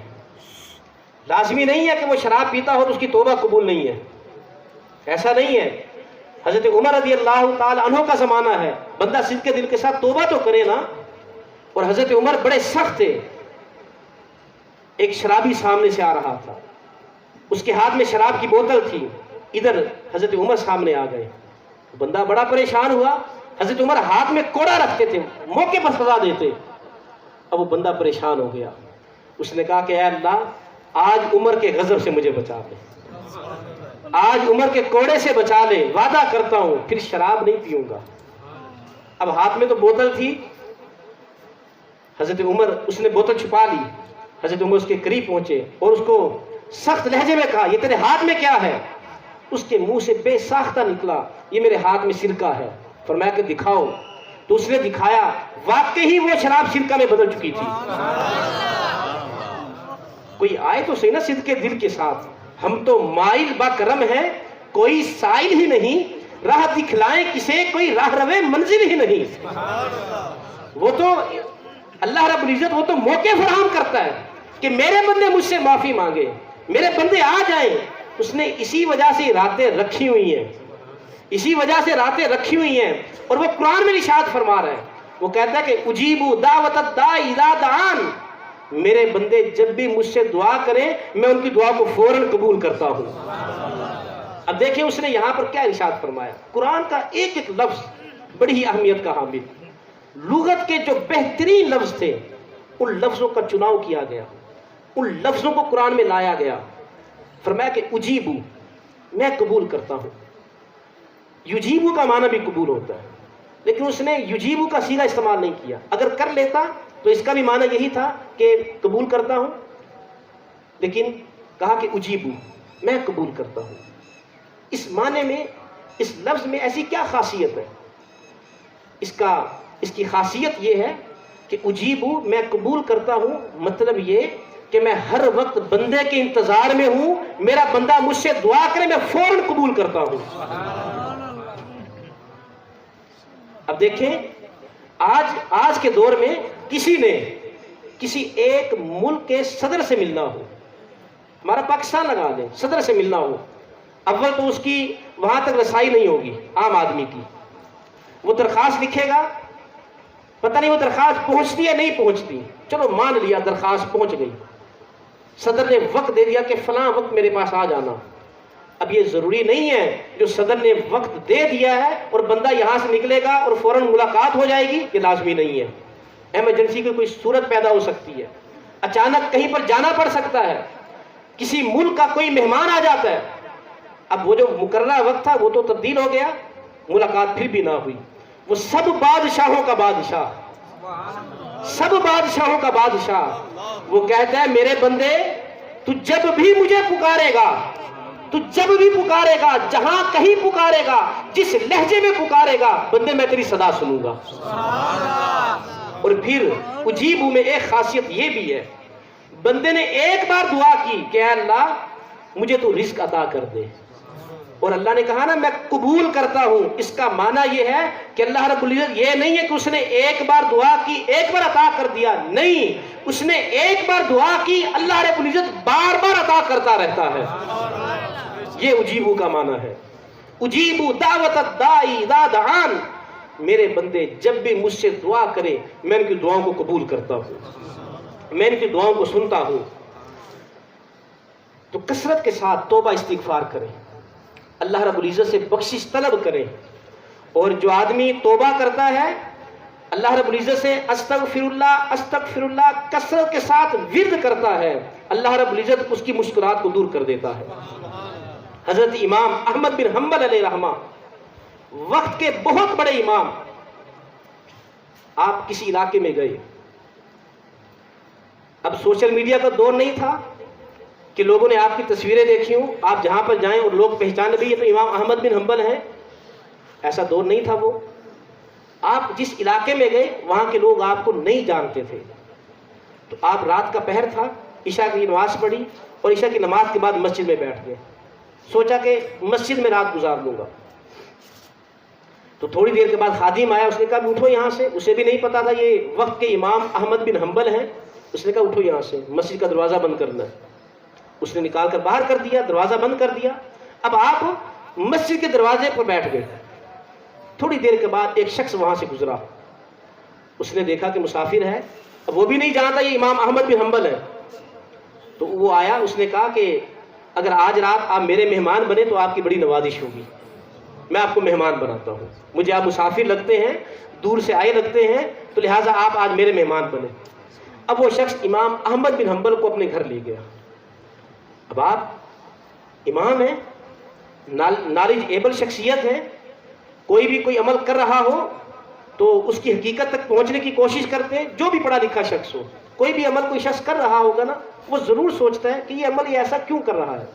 لازمی نہیں ہے کہ وہ شراب پیتا ہو تو اس کی توبہ قبول نہیں ہے، ایسا نہیں ہے. حضرت عمر رضی اللہ تعالی عنہ کا زمانہ ہے، بندہ صدق کے دل کے ساتھ توبہ تو کرے نا. اور حضرت عمر بڑے سخت تھے. ایک شرابی سامنے سے آ رہا تھا، اس کے ہاتھ میں شراب کی بوتل تھی. ادھر حضرت عمر سامنے آ گئے. بندہ بڑا پریشان ہوا. حضرت عمر ہاتھ میں کوڑا رکھتے تھے، موقع پر سزا دیتے. اب وہ بندہ پریشان ہو گیا. اس نے کہا کہ اے اللہ آج عمر کے غضب سے مجھے بچا لے، آج عمر کے کوڑے سے بچا لے، وعدہ کرتا ہوں پھر شراب نہیں پیوں گا. اب ہاتھ میں تو بوتل تھی. حضرت عمر، اس نے بوتل چھپا لی. حضرت عمر اس کے قریب پہنچے اور اس کو سخت لہجے میں کہا یہ تیرے ہاتھ میں کیا ہے؟ اس کے منہ سے بے ساختہ نکلا یہ میرے ہاتھ میں سرکہ ہے. فرمایا کہ دکھاؤ. تو اس نے دکھایا، واقعی وہ شراب سرکہ میں بدل چکی تھی. کوئی آئے تو صحیح نا صدق کے دل کے ساتھ. ہم تو مائل با کرم ہیں، کوئی سائل ہی نہیں، راہ دکھلائیں کسے کوئی راہ روے منزل ہی نہیں. وہ تو اللہ رب العزت وہ تو موقع فراہم کرتا ہے کہ میرے بندے مجھ سے معافی مانگے، میرے بندے آ جائیں. اس نے اسی وجہ سے راتیں رکھی ہوئی ہیں، اسی وجہ سے راتیں رکھی ہوئی ہیں. اور وہ قرآن میں ارشاد فرما رہا ہے، وہ کہتا ہے کہ اجیبوا دعوت الداعی اذا دعان. میرے بندے جب بھی مجھ سے دعا کریں میں ان کی دعا کو فوراً قبول کرتا ہوں. اب دیکھیں اس نے یہاں پر کیا ارشاد فرمایا. قرآن کا ایک ایک لفظ بڑی ہی اہمیت کا حامل. لغت کے جو بہترین لفظ تھے ان لفظوں کا چناؤ کیا گیا، ان لفظوں کو قرآن میں لایا گیا. فرمایا کہ اجیبو، میں قبول کرتا ہوں. یجیبو کا معنی بھی قبول ہوتا ہے، لیکن اس نے یجیبو کا صیغہ استعمال نہیں کیا. اگر کر لیتا تو اس کا بھی معنی یہی تھا کہ قبول کرتا ہوں، لیکن کہا کہ اجیبو، میں قبول کرتا ہوں. اس معنی میں، اس لفظ میں ایسی کیا خاصیت ہے؟ اس کی خاصیت یہ ہے کہ اجیبو، میں قبول کرتا ہوں، مطلب یہ کہ میں ہر وقت بندے کے انتظار میں ہوں، میرا بندہ مجھ سے دعا کرے میں فوراً قبول کرتا ہوں. اب دیکھیں آج کے دور میں کسی ایک ملک کے صدر سے ملنا ہو، ہمارا پاکستان لگا دیں، صدر سے ملنا ہو، اول تو اس کی وہاں تک رسائی نہیں ہوگی عام آدمی کی. وہ درخواست لکھے گا، پتہ نہیں وہ درخواست پہنچتی ہے نہیں پہنچتی، چلو مان لیا درخواست پہنچ گئی، صدر نے وقت دے دیا کہ فلاں وقت میرے پاس آ جانا. اب یہ ضروری نہیں ہے جو صدر نے وقت دے دیا ہے اور بندہ یہاں سے نکلے گا اور فوراً ملاقات ہو جائے گی، یہ لازمی نہیں ہے. ایمرجنسی کی کوئی صورت پیدا ہو سکتی ہے، اچانک کہیں پر جانا پڑ سکتا ہے، کسی ملک کا کوئی مہمان آ جاتا ہے. اب وہ جو مقررہ وقت تھا وہ تو تبدیل ہو گیا، ملاقات پھر بھی نہ ہوئی. وہ سب بادشاہوں کا بادشاہ وہ کہتا ہے میرے بندے تو جب بھی مجھے پکارے گا، جہاں کہیں پکارے گا، جس لہجے میں پکارے گا، بندے میں تیری صدا سنوں گا. اور پھر اجیبو میں ایک خاصیت یہ بھی ہے، بندے نے ایک بار دعا کی کہ اے اللہ مجھے تو رزق عطا کر دے، اور اللہ نے کہا نا میں قبول کرتا ہوں. اس کا معنی یہ ہے کہ اللہ رب العزت یہ نہیں ہے کہ اس نے ایک بار دعا کی ایک بار عطا کر دیا، نہیں، اس نے ایک بار دعا کی، اللہ رب العزت بار بار عطا کرتا رہتا ہے. یہ اجیبو کا معنی ہے. اجیبو دعوت الداعی اذا دعان، میرے بندے جب بھی مجھ سے دعا کرے میں ان کی دعاؤں کو قبول کرتا ہوں، میں ان کی دعاؤں کو سنتا ہوں. تو کثرت کے ساتھ توبہ استغفار کریں، اللہ رب العزت سے بخشش طلب کریں. اور جو آدمی توبہ کرتا ہے اللہ رب العزت سے استغفر اللہ کثرت کے ساتھ ورد کرتا ہے، اللہ رب العزت اس کی مشکلات کو دور کر دیتا ہے. حضرت امام احمد بن حنبل علیہ رحمہ، وقت کے بہت بڑے امام، آپ کسی علاقے میں گئے، اب سوشل میڈیا کا دور نہیں تھا کہ لوگوں نے آپ کی تصویریں دیکھی ہوں، آپ جہاں پر جائیں اور لوگ پہچانے بھی یہ تو امام احمد بن حنبل ہیں، ایسا دور نہیں تھا. وہ آپ جس علاقے میں گئے وہاں کے لوگ آپ کو نہیں جانتے تھے. تو آپ رات کا پہر تھا، عشاء کی نماز پڑھی اور عشاء کی نماز کے بعد مسجد میں بیٹھ گئے، سوچا کہ مسجد میں رات گزار لوں گا. تو تھوڑی دیر کے بعد خادم آیا، اس نے کہا اٹھو یہاں سے. اسے بھی نہیں پتا تھا یہ وقت کے امام احمد بن حنبل ہیں. اس نے کہا اٹھو یہاں سے، مسجد کا دروازہ بند کرنا ہے. اس نے نکال کر باہر کر دیا، دروازہ بند کر دیا. اب آپ مسجد کے دروازے پر بیٹھ گئے. تھوڑی دیر کے بعد ایک شخص وہاں سے گزرا، اس نے دیکھا کہ مسافر ہے، اب وہ بھی نہیں جانتا یہ امام احمد بن حنبل ہے. تو وہ آیا، اس نے کہا کہ اگر آج رات آپ میرے مہمان بنے تو آپ کی بڑی نوازش ہوگی، میں آپ کو مہمان بناتا ہوں، مجھے آپ مسافر لگتے ہیں، دور سے آئے لگتے ہیں، تو لہٰذا آپ آج میرے مہمان بنے. اب وہ شخص امام احمد بن حنبل کو اپنے گھر لے گیا. اب آپ امام ہیں، نالج ایبل شخصیت ہے، کوئی عمل کر رہا ہو تو اس کی حقیقت تک پہنچنے کی کوشش کرتے ہیں. جو بھی پڑھا لکھا شخص ہو، کوئی بھی عمل کوئی شخص کر رہا ہوگا نا، وہ ضرور سوچتا ہے کہ یہ عمل یہ ایسا کیوں کر رہا ہے.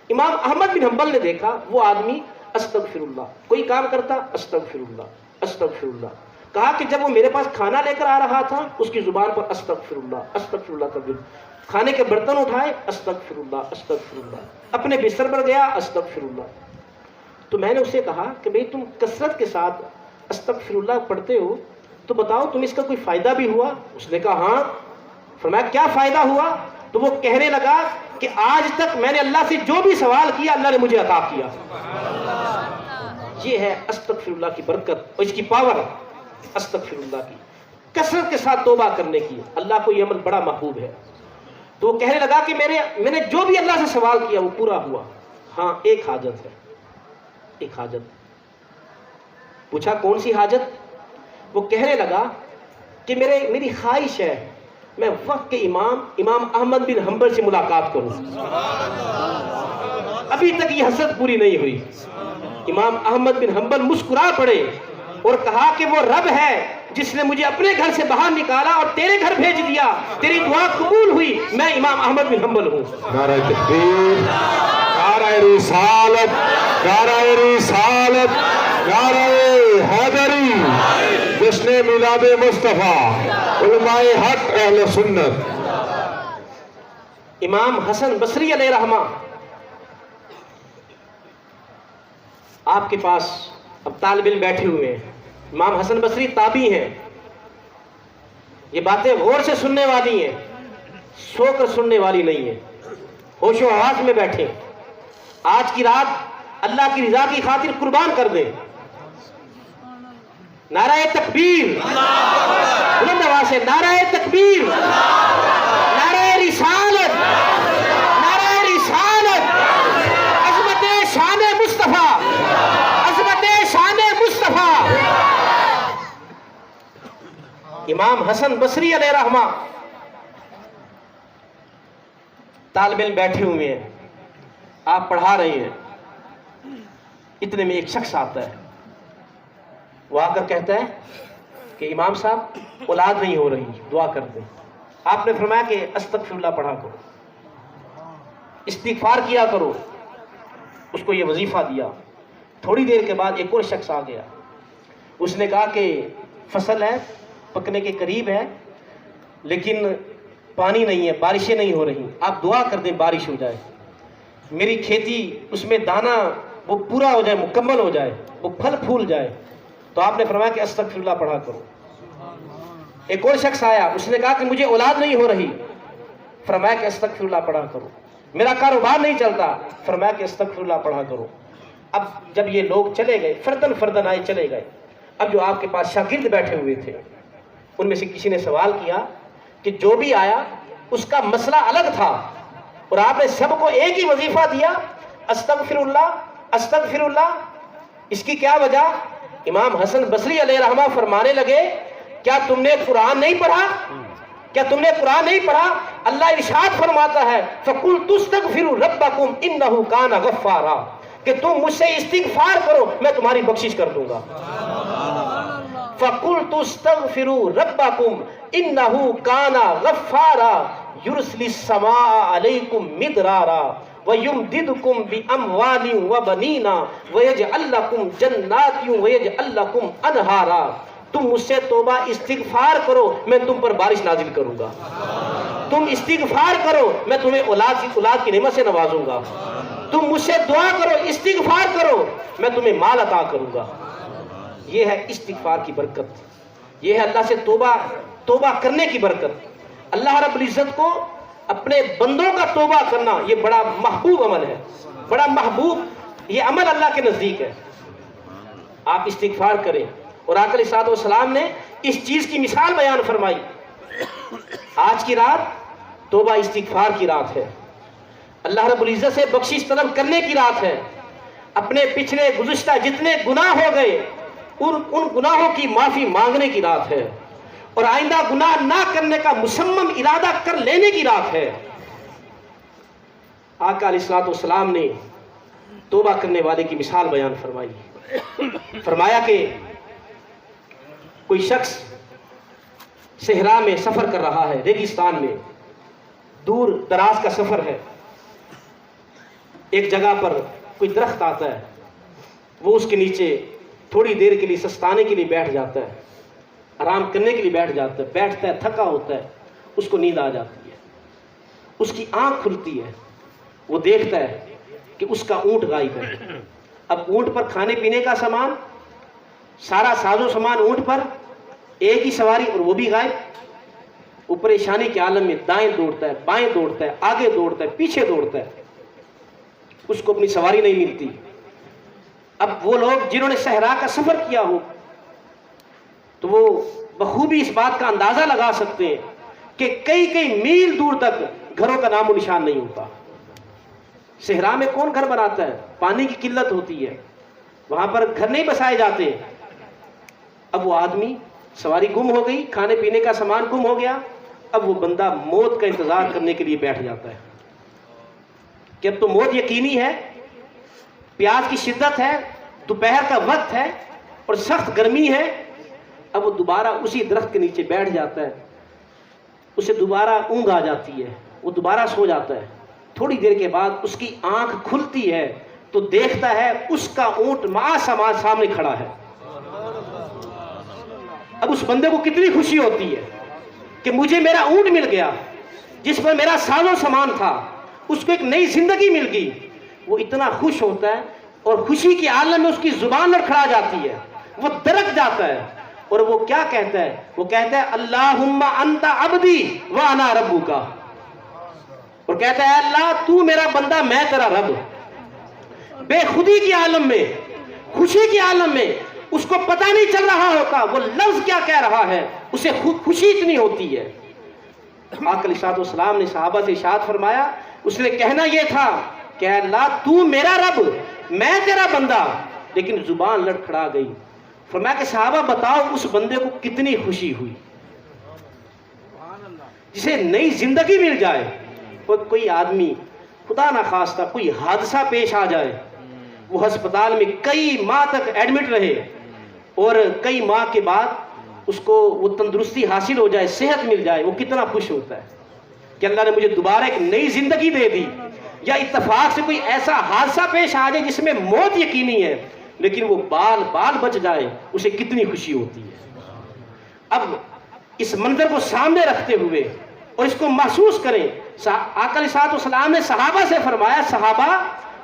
امام احمد بن حنبل نے دیکھا وہ آدمی استغفر اللہ، کوئی کام کرتا استغفر اللہ. کہا کہ جب وہ میرے پاس کھانا لے کر آ رہا تھا اس کی زبان پر استغفر اللہ کا ذکر، کھانے کے برتن اٹھائے استغفر اللہ، اپنے بستر پر گیا استغفر اللہ. تو میں نے اسے کہا کہ بھئی تم کثرت کے ساتھ استغفر اللہ پڑھتے ہو تو بتاؤ تم اس کا کوئی فائدہ بھی ہوا؟ اس نے کہا ہاں. فرمایا کیا فائدہ ہوا؟ تو وہ کہنے لگا کہ آج تک میں نے اللہ سے جو بھی سوال کیا اللہ نے مجھے عطا کیا. یہ ہے استغفر اللہ کی برکت اور اس کی پاور، استغفر اللہ کی کثرت کے ساتھ توبہ کرنے کی. اللہ کو یہ عمل بڑا محبوب ہے. تو وہ کہنے لگا کہ میں نے جو بھی اللہ سے سوال کیا وہ پورا ہوا. ہاں ایک حاجت ہے، ایک حاجت. پوچھا کون سی حاجت؟ وہ کہنے لگا کہ میری خواہش ہے میں وقت کے امام احمد بن حنبل سے ملاقات کروں. ابھی تک یہ حسرت پوری نہیں ہوئی۔ امام احمد بن حنبل مسکرا پڑے اور کہا کہ وہ رب ہے جس نے مجھے اپنے گھر سے باہر نکالا اور تیرے گھر بھیج دیا، تیری دعا قبول ہوئی، میں امام احمد بن حنبل ہوں۔ نعرہ تکبیر، نعرہ رسالت، نعرہ رسالت، نعرہ حیدری، جشن میلاد مصطفیٰ، علماء حق اہل سنت۔ امام حسن بصری علیہ رحمہ آپ کے پاس اب طالب علم بیٹھے ہوئے ہیں۔ امام حسن بصری تابعی ہیں، یہ باتیں غور سے سننے والی ہیں، سو کر سننے والی نہیں ہیں، ہوش و حواس میں بیٹھے۔ آج کی رات اللہ کی رضا کی خاطر قربان کر دیں۔ نعرہ تکبیر، بلند آواز سے نعرہ تکبیر، نعرہ رسالت، نعرہ رسالت، عظمت شان مصطفیٰ، عظمت شان مصطفیٰ۔ امام حسن بصری علیہ رحمہ طالب علم بیٹھے ہوئے ہیں، آپ پڑھا رہے ہیں، اتنے میں ایک شخص آتا ہے، وہ آ کر کہتا ہے کہ امام صاحب اولاد نہیں ہو رہی، دعا کر دیں۔ آپ نے فرمایا کہ استغفر اللہ پڑھا کرو، استغفار کیا کرو، اس کو یہ وظیفہ دیا۔ تھوڑی دیر کے بعد ایک اور شخص آ گیا، اس نے کہا کہ فصل ہے، پکنے کے قریب ہے، لیکن پانی نہیں ہے، بارشیں نہیں ہو رہی، آپ دعا کر دیں بارش ہو جائے، میری کھیتی اس میں دانہ وہ پورا ہو جائے، مکمل ہو جائے، وہ پھل پھول جائے۔ تو آپ نے فرمایا کہ استغفر اللہ پڑھا کرو۔ ایک اور شخص آیا، اس نے کہا کہ مجھے اولاد نہیں ہو رہی، فرمایا کہ استغفر اللہ پڑھا کرو۔ میرا کاروبار نہیں چلتا، فرمایا کہ استغفر اللہ پڑھا کرو۔ اب جب یہ لوگ چلے گئے، فردن فردن آئے چلے گئے، اب جو آپ کے پاس شاگرد بیٹھے ہوئے تھے ان میں سے کسی نے سوال کیا کہ جو بھی آیا اس کا مسئلہ الگ تھا اور آپ نے سب کو ایک ہی وظیفہ دیا، استغفر اللہ استغفر اللہ، اس کی کیا وجہ؟ امام حسن بصری علیہ رحمہ فرمانے لگے کیا تم نے قرآن نہیں پڑھا؟ کیا تم نے قرآن نہیں پڑھا؟ اللہ ارشاد فرماتا ہے فَقُلْتُ اسْتَغْفِرُوا رَبَّكُمْ إِنَّهُ كَانَ غَفَّارًا، کہ تم مجھ سے استغفار کرو میں تمہاری بخشش کر دوں گا۔ فَقُلْتُ اسْتَغْفِرُوا رَبَّكُمْ إِنَّهُ كَانَ غَفَّارًا يُرْسِلِ السَّمَاءَ عَلَيْكُمْ مِدْرَارًا وَيُمْدِدْكُمْ بِأَمْوَالٍ وَبَنِينَ وَيَجْعَلْ لَكُمْ جَنَّاتٍ وَيَجْعَلْ لَكُمْ أَنْهَارًا۔ تم مجھ سے توبہ استغفار کرو میں تم پر بارش نازل کروں گا، تم استغفار کرو میں تمہیں اولاد کی نعمت سے نوازوں گا، تم مجھ سے دعا کرو استغفار کرو میں تمہیں مال عطا کروں گا۔ یہ ہے استغفار کی برکت، یہ ہے اللہ سے توبہ کرنے کی برکت۔ اللہ رب العزت کو اپنے بندوں کا توبہ کرنا یہ بڑا محبوب عمل ہے، بڑا محبوب یہ عمل اللہ کے نزدیک ہے۔ آپ استغفار کریں، اور آقا علیہ الصلوۃ والسلام نے اس چیز کی مثال بیان فرمائی۔ آج کی رات توبہ استغفار کی رات ہے، اللہ رب العزت سے بخشش طلب کرنے کی رات ہے، اپنے پچھلے گزشتہ جتنے گناہ ہو گئے ان گناہوں کی معافی مانگنے کی رات ہے، اور آئندہ گناہ نہ کرنے کا مصمم ارادہ کر لینے کی رات ہے۔ آقا علیہ الصلوۃ والسلام نے توبہ کرنے والے کی مثال بیان فرمائی، فرمایا کہ کوئی شخص صحرا میں سفر کر رہا ہے، ریگستان میں دور دراز کا سفر ہے، ایک جگہ پر کوئی درخت آتا ہے، وہ اس کے نیچے تھوڑی دیر کے لیے سستانے کے لیے بیٹھ جاتا ہے، آرام کرنے کے لیے بیٹھ جاتا ہے، بیٹھتا ہے، تھکا ہوتا ہے، اس کو نیند آ جاتی ہے، اس کی آنکھ کھلتی ہے، وہ دیکھتا ہے کہ اس کا اونٹ غائب ہے۔ اب اونٹ پر کھانے پینے کا سامان، سارا ساز و سامان اونٹ پر، ایک ہی سواری اور وہ بھی غائب۔ وہ پریشانی کے عالم میں دائیں دوڑتا ہے، بائیں دوڑتا ہے، آگے دوڑتا ہے، پیچھے دوڑتا ہے، اس کو اپنی سواری نہیں ملتی۔ اب وہ لوگ جنہوں نے صحرا کا سفر کیا ہو تو وہ بخوبی اس بات کا اندازہ لگا سکتے ہیں کہ کئی کئی میل دور تک گھروں کا نام و نشان نہیں ہوتا۔ صحرا میں کون گھر بناتا ہے؟ پانی کی قلت ہوتی ہے، وہاں پر گھر نہیں بسائے جاتے۔ اب وہ آدمی، سواری گم ہو گئی، کھانے پینے کا سامان گم ہو گیا، اب وہ بندہ موت کا انتظار کرنے کے لیے بیٹھ جاتا ہے کہ اب تو موت یقینی ہے، پیاس کی شدت ہے، دوپہر کا وقت ہے اور سخت گرمی ہے. اب وہ دوبارہ اسی درخت کے نیچے بیٹھ جاتا ہے، اسے دوبارہ اونگ آ جاتی ہے، وہ دوبارہ سو جاتا ہے. تھوڑی دیر کے بعد اس کی آنکھ کھلتی ہے تو دیکھتا ہے اس کا اونٹ معاصمان سامنے کھڑا ہے. اب اس بندے کو کتنی خوشی ہوتی ہے کہ مجھے میرا اونٹ مل گیا جس پر میرا ساز و سامان تھا، اس کو ایک نئی زندگی مل گئی. وہ اتنا خوش ہوتا ہے اور خوشی کے عالم میں اس کی زبان لڑکھڑا جاتی ہے، وہ درک جاتا ہے اور وہ کیا کہتا ہے؟ وہ کہتا ہے اللہم انت عبدی وانا ربک، اور کہتا ہے اللہ تو میرا بندہ میں تیرا رب. بے خودی کے عالم میں، خوشی کے عالم میں اس کو پتہ نہیں چل رہا ہوتا وہ لفظ کیا کہہ رہا ہے، اسے خوشی اتنی ہوتی ہے. آقا علیہ السلام نے صحابہ سے ارشاد فرمایا، اس نے کہنا یہ تھا کہ اللہ تو میرا رب میں تیرا بندہ، لیکن زبان لڑکھڑا گئی. فرمایا کہ صحابہ بتاؤ اس بندے کو کتنی خوشی ہوئی جسے نئی زندگی مل جائے. کوئی آدمی خدا نخواستہ کوئی حادثہ پیش آ جائے، وہ ہسپتال میں کئی ماہ تک ایڈمٹ رہے اور کئی ماہ کے بعد اس کو وہ تندرستی حاصل ہو جائے، صحت مل جائے، وہ کتنا خوش ہوتا ہے کہ اللہ نے مجھے دوبارہ ایک نئی زندگی دے دی. یا اتفاق سے کوئی ایسا حادثہ پیش آ جائے جس میں موت یقینی ہے لیکن وہ بال بچ جائے، اسے کتنی خوشی ہوتی ہے. اب اس منظر کو سامنے رکھتے ہوئے اور اس کو محسوس کریں. آقا علیہ السلام نے صحابہ سے فرمایا صحابہ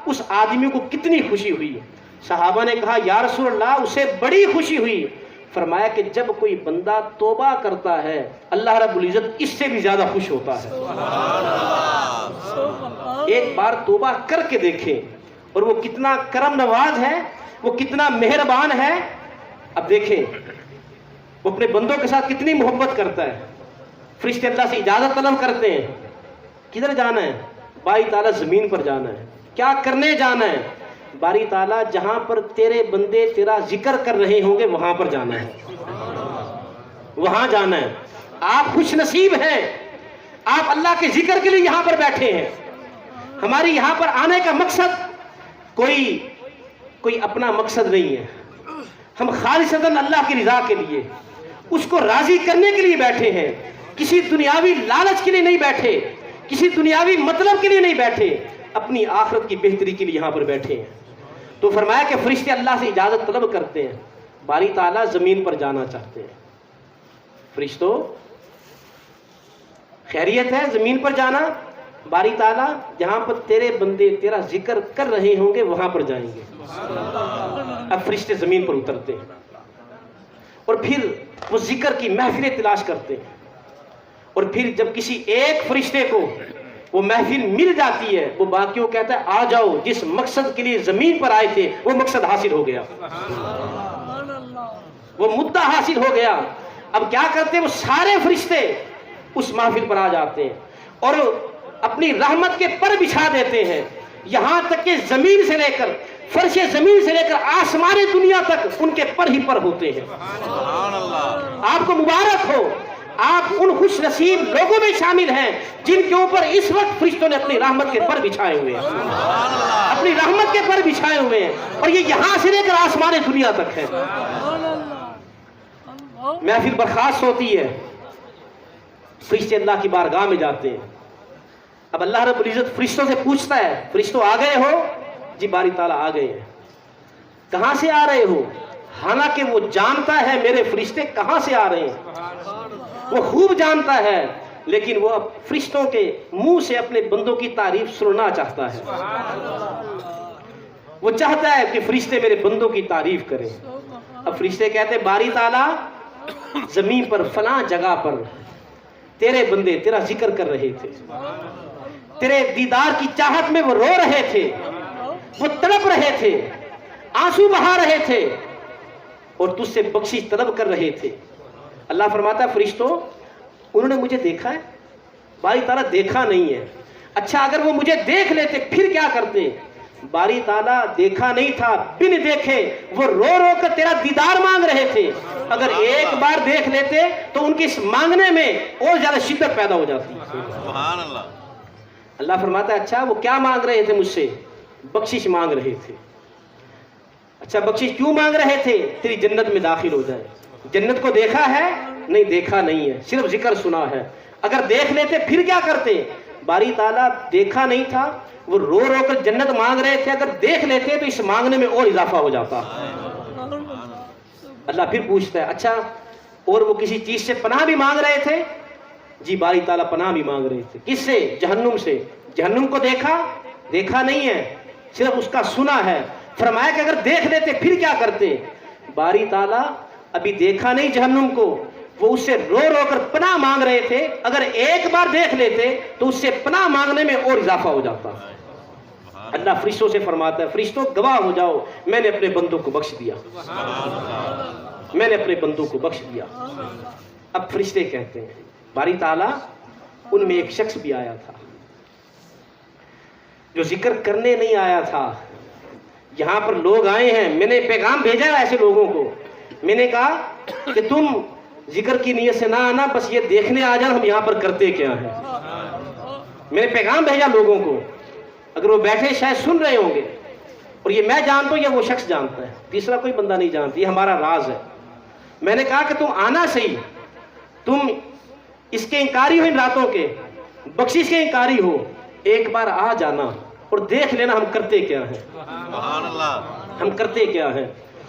اس آدمی کو کتنی خوشی ہوئی؟ صحابہ نے کہا یا رسول اللہ اسے بڑی خوشی ہوئی. فرمایا کہ جب کوئی بندہ توبہ کرتا ہے اللہ رب العزت اس سے بھی زیادہ خوش ہوتا ہے. ایک بار توبہ کر کے دیکھیں اور وہ کتنا کرم نواز ہے، وہ کتنا مہربان ہے. اب دیکھیں وہ اپنے بندوں کے ساتھ کتنی محبت کرتا ہے. فرشتے اللہ سے اجازت طلب کرتے ہیں، کدھر جانا ہے؟ باری تعالیٰ زمین پر جانا ہے. کیا کرنے جانا ہے؟ باری تعالیٰ جہاں پر تیرے بندے تیرا ذکر کر رہے ہوں گے وہاں پر جانا ہے، وہاں جانا ہے. آپ خوش نصیب ہیں، آپ اللہ کے ذکر کے لیے یہاں پر بیٹھے ہیں. ہماری یہاں پر آنے کا مقصد کوئی اپنا مقصد نہیں ہے. ہم خالصتاً اللہ کی رضا کے لیے، اس کو راضی کرنے کے لیے بیٹھے ہیں. کسی دنیاوی لالچ کے لیے نہیں بیٹھے، کسی دنیاوی مطلب کے لیے نہیں بیٹھے، اپنی آخرت کی بہتری کے لیے یہاں پر بیٹھے ہیں. تو فرمایا کہ فرشتے اللہ سے اجازت طلب کرتے ہیں، باری تعالیٰ زمین پر جانا چاہتے ہیں. فرشتوں خیریت ہے زمین پر جانا؟ باری تعالیٰ جہاں پر تیرے بندے تیرا ذکر کر رہے ہوں گے وہاں پر جائیں گے. اب فرشتے زمین پر اترتے ہیں اور پھر وہ ذکر کی محفلیں تلاش کرتے ہیں. اور پھر جب کسی ایک فرشتے کو وہ محفل مل جاتی ہے وہ باقیوں کہتا ہے آ جاؤ، جس مقصد کے لیے زمین پر آئے تھے وہ مقصد حاصل ہو گیا، وہ مدعا حاصل ہو گیا. اب کیا کرتے ہیں؟ وہ سارے فرشتے اس محفل پر آ جاتے ہیں اور اپنی رحمت کے پر بچھا دیتے ہیں، یہاں تک کہ زمین سے لے کر فرش زمین سے لے کر آسمان دنیا تک ان کے پر ہی پر ہوتے ہیں. آپ کو مبارک ہو، آپ ان خوش نصیب لوگوں میں شامل ہیں جن کے اوپر اس وقت فرشتوں نے اپنی رحمت کے پر بچھائے ہوئے ہیں، اپنی رحمت کے پر بچھائے ہوئے ہیں، اور یہ یہاں سے لے کر آسمان دنیا تک ہے. محفل برخاست ہوتی ہے، فرشتے اللہ کی بارگاہ میں جاتے ہیں. اب اللہ رب العزت فرشتوں سے پوچھتا ہے فرشتوں آ گئے ہو؟ جی باری تعالیٰ آ گئے ہیں. کہاں سے آ رہے ہو؟ حالانکہ وہ جانتا ہے میرے فرشتے کہاں سے آ رہے ہیں، وہ خوب جانتا ہے، لیکن وہ اب فرشتوں کے منہ سے اپنے بندوں کی تعریف سننا چاہتا ہے. وہ چاہتا ہے کہ فرشتے میرے بندوں کی تعریف کریں. اب فرشتے کہتے ہیں باری تعالیٰ زمین پر فلاں جگہ پر تیرے بندے تیرا ذکر کر رہے تھے، تیرے دیدار کی چاہت میں وہ رو رہے تھے، وہ تڑپ رہے تھے، آنسو بہا رہے تھے اور تجھ سے بخشش طلب کر رہے تھے. اللہ فرماتا ہے فرشتوں انہوں نے مجھے دیکھا ہے؟ باری تعالیٰ دیکھا نہیں ہے. اچھا اگر وہ مجھے دیکھ لیتے پھر کیا کرتے؟ باری تعالیٰ دیکھا نہیں تھا، بن دیکھے وہ رو رو کر تیرا دیدار مانگ رہے تھے. اگر ایک بار دیکھ لیتے تو ان کے اس مانگنے میں اور زیادہ شدت پیدا ہو جاتی. سبحان اللہ. اللہ فرماتا ہے اچھا وہ کیا مانگ رہے تھے مجھ سے؟ بخشش مانگ رہے تھے. اچھا بخشش کیوں مانگ رہے تھے؟ تیری جنت میں داخل ہو جائے. جنت کو دیکھا ہے؟ نہیں دیکھا نہیں ہے, صرف ذکر سنا ہے. اگر دیکھ لیتے پھر کیا کرتے؟ باری تعالیٰ دیکھا نہیں تھا, وہ رو رو کر جنت مانگ رہے تھے, اگر دیکھ لیتے تو اس مانگنے میں اور اضافہ ہو جاتا. اللہ پھر پوچھتا ہے اچھا اور وہ کسی چیز سے پناہ بھی مانگ رہے تھے؟ جی باری تعالیٰ پناہ بھی مانگ رہے تھے. کس سے؟ جہنم سے. جہنم کو دیکھا؟ دیکھا نہیں ہے, صرف اس کا سنا ہے. فرمایا کہ اگر دیکھ لیتے پھر کیا کرتے؟ باری تعالیٰ ابھی دیکھا نہیں جہنم کو, وہ اس سے رو رو کر پناہ مانگ رہے تھے, اگر ایک بار دیکھ لیتے تو اس سے پناہ مانگنے میں اور اضافہ ہو جاتا. اللہ فرشتوں سے فرماتا ہے فرشتوں گواہ ہو جاؤ, میں نے اپنے بندوں کو بخش دیا, میں نے اپنے بندوں کو بخش دیا. اب فرشتے کہتے ہیں باری تعالیٰ ان میں ایک شخص بھی آیا تھا جو ذکر کرنے نہیں آیا تھا. یہاں پر لوگ آئے ہیں, میں نے پیغام بھیجا ہے ایسے لوگوں کو, میں نے کہا کہ تم ذکر کی نیت سے نہ آنا, بس یہ دیکھنے آ جانا ہم یہاں پر کرتے کیا ہیں. میں نے پیغام بھیجا لوگوں کو, اگر وہ بیٹھے شاید سن رہے ہوں گے, اور یہ میں جانتا ہوں یا وہ شخص جانتا ہے, تیسرا کوئی بندہ نہیں جانتا, یہ ہمارا راز ہے. میں نے کہا کہ تم آنا صحیح, تم اس کے انکاری ہو ان راتوں کے, بخشش کے انکاری ہو, ایک بار آ جانا اور دیکھ لینا ہم کرتے کیا ہیں, ہم کرتے کیا ہیں.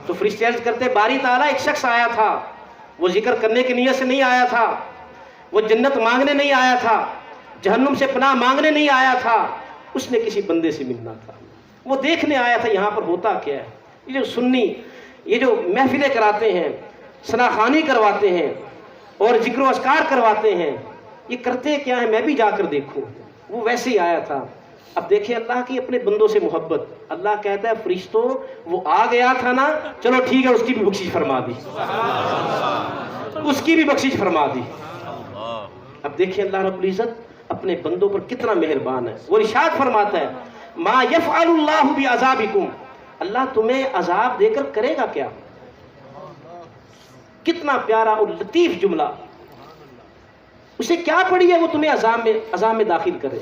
تو فرشتے عرض کرتے باری تعالیٰ ایک شخص آیا تھا, وہ ذکر کرنے کی نیت سے نہیں آیا تھا, وہ جنت مانگنے نہیں آیا تھا, جہنم سے پناہ مانگنے نہیں آیا تھا, اس نے کسی بندے سے ملنا تھا, وہ دیکھنے آیا تھا یہاں پر ہوتا کیا ہے. یہ جو سنی یہ جو محفلیں کراتے ہیں, ثناخوانی کرواتے ہیں اور ذکر و اذکار کرواتے ہیں, یہ کرتے کیا ہیں میں بھی جا کر دیکھوں. وہ ویسے ہی آیا تھا. اب دیکھیں اللہ کی اپنے بندوں سے محبت. اللہ کہتا ہے فرشتوں وہ آ گیا تھا نا, چلو ٹھیک ہے اس کی بھی بخشش فرما دی, اس کی بھی بخشش فرما دی. اب دیکھیں اللہ رب العزت اپنے بندوں پر کتنا مہربان ہے. وہ ارشاد فرماتا ہے ما یفعل اللہ بعذابکم, اللہ تمہیں عذاب دے کر کرے گا کیا. کتنا پیارا اور لطیف جملہ. اسے کیا پڑی ہے وہ تمہیں عذاب میں داخل کرے.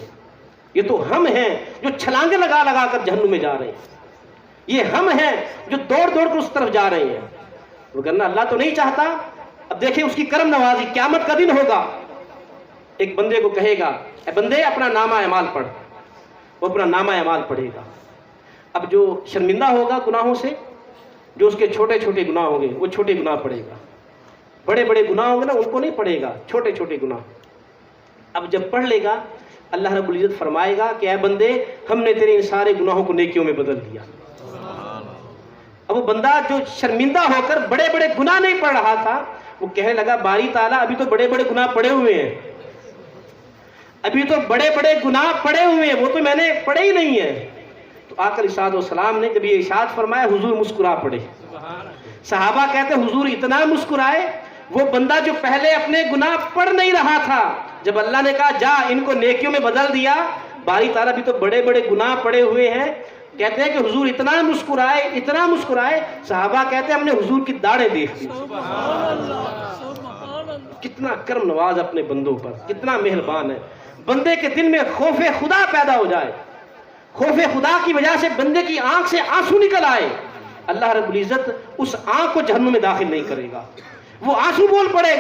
یہ تو ہم ہیں جو چھلانگے لگا لگا کر جہنم میں جا رہے ہیں, یہ ہم ہیں جو دوڑ دوڑ کر اس طرف جا رہے ہیں, وگرنہ اللہ تو نہیں چاہتا. اب دیکھیں اس کی کرم نوازی, قیامت کا دن ہوگا, ایک بندے کو کہے گا اے بندے اپنا نامہ اعمال پڑھ, وہ اپنا نامہ اعمال پڑھے گا. اب جو شرمندہ ہوگا گناہوں سے, جو اس کے چھوٹے چھوٹے گناہ ہوں گے وہ چھوٹے گناہ پڑھے گا, بڑے بڑے گناہ ہوں گے نا ان کو نہیں پڑھے گا, چھوٹے چھوٹے گناہ. اب جب پڑھ لے گا اللہ رب العزت فرمائے گا کہ اے بندے ہم نے تیرے ان سارے گناہوں کو نیکیوں میں بدل دیا. اب وہ بندہ جو شرمندہ ہو کر بڑے بڑے گناہ نہیں پڑھ رہا تھا, وہ کہنے لگا باری تعالیٰ ابھی تو بڑے بڑے گناہ پڑے ہوئے ہیں, ابھی تو بڑے بڑے گناہ پڑے ہوئے ہیں, وہ تو میں نے پڑھے ہی نہیں ہیں. تو آقا علیہ الصلوۃ والسلام نے جب یہ ارشاد فرمایا حضور مسکرا پڑے. صحابہ کہتے ہیں حضور اتنا مسکرائے, وہ بندہ جو پہلے اپنے گناہ پڑھ نہیں رہا تھا, جب اللہ نے کہا جا ان کو نیکیوں میں بدل دیا, باری تعالیٰ بھی تو بڑے بڑے گناہ پڑے ہوئے ہیں. کہتے ہیں کہ حضور اتنا مسکرائے, صحابہ کہتے ہیں ہم نے حضور کی داڑھیں دیکھ لی. کتنا کرم نواز اپنے بندوں پر, کتنا مہربان ہے. بندے کے دل میں خوف خدا پیدا ہو جائے, خوف خدا کی وجہ سے بندے کی آنکھ سے آنسو نکل آئے, اللہ رب العزت اس آنکھ کو جہنم میں داخل نہیں کرے گا, وہ آنسو بول پڑے گا.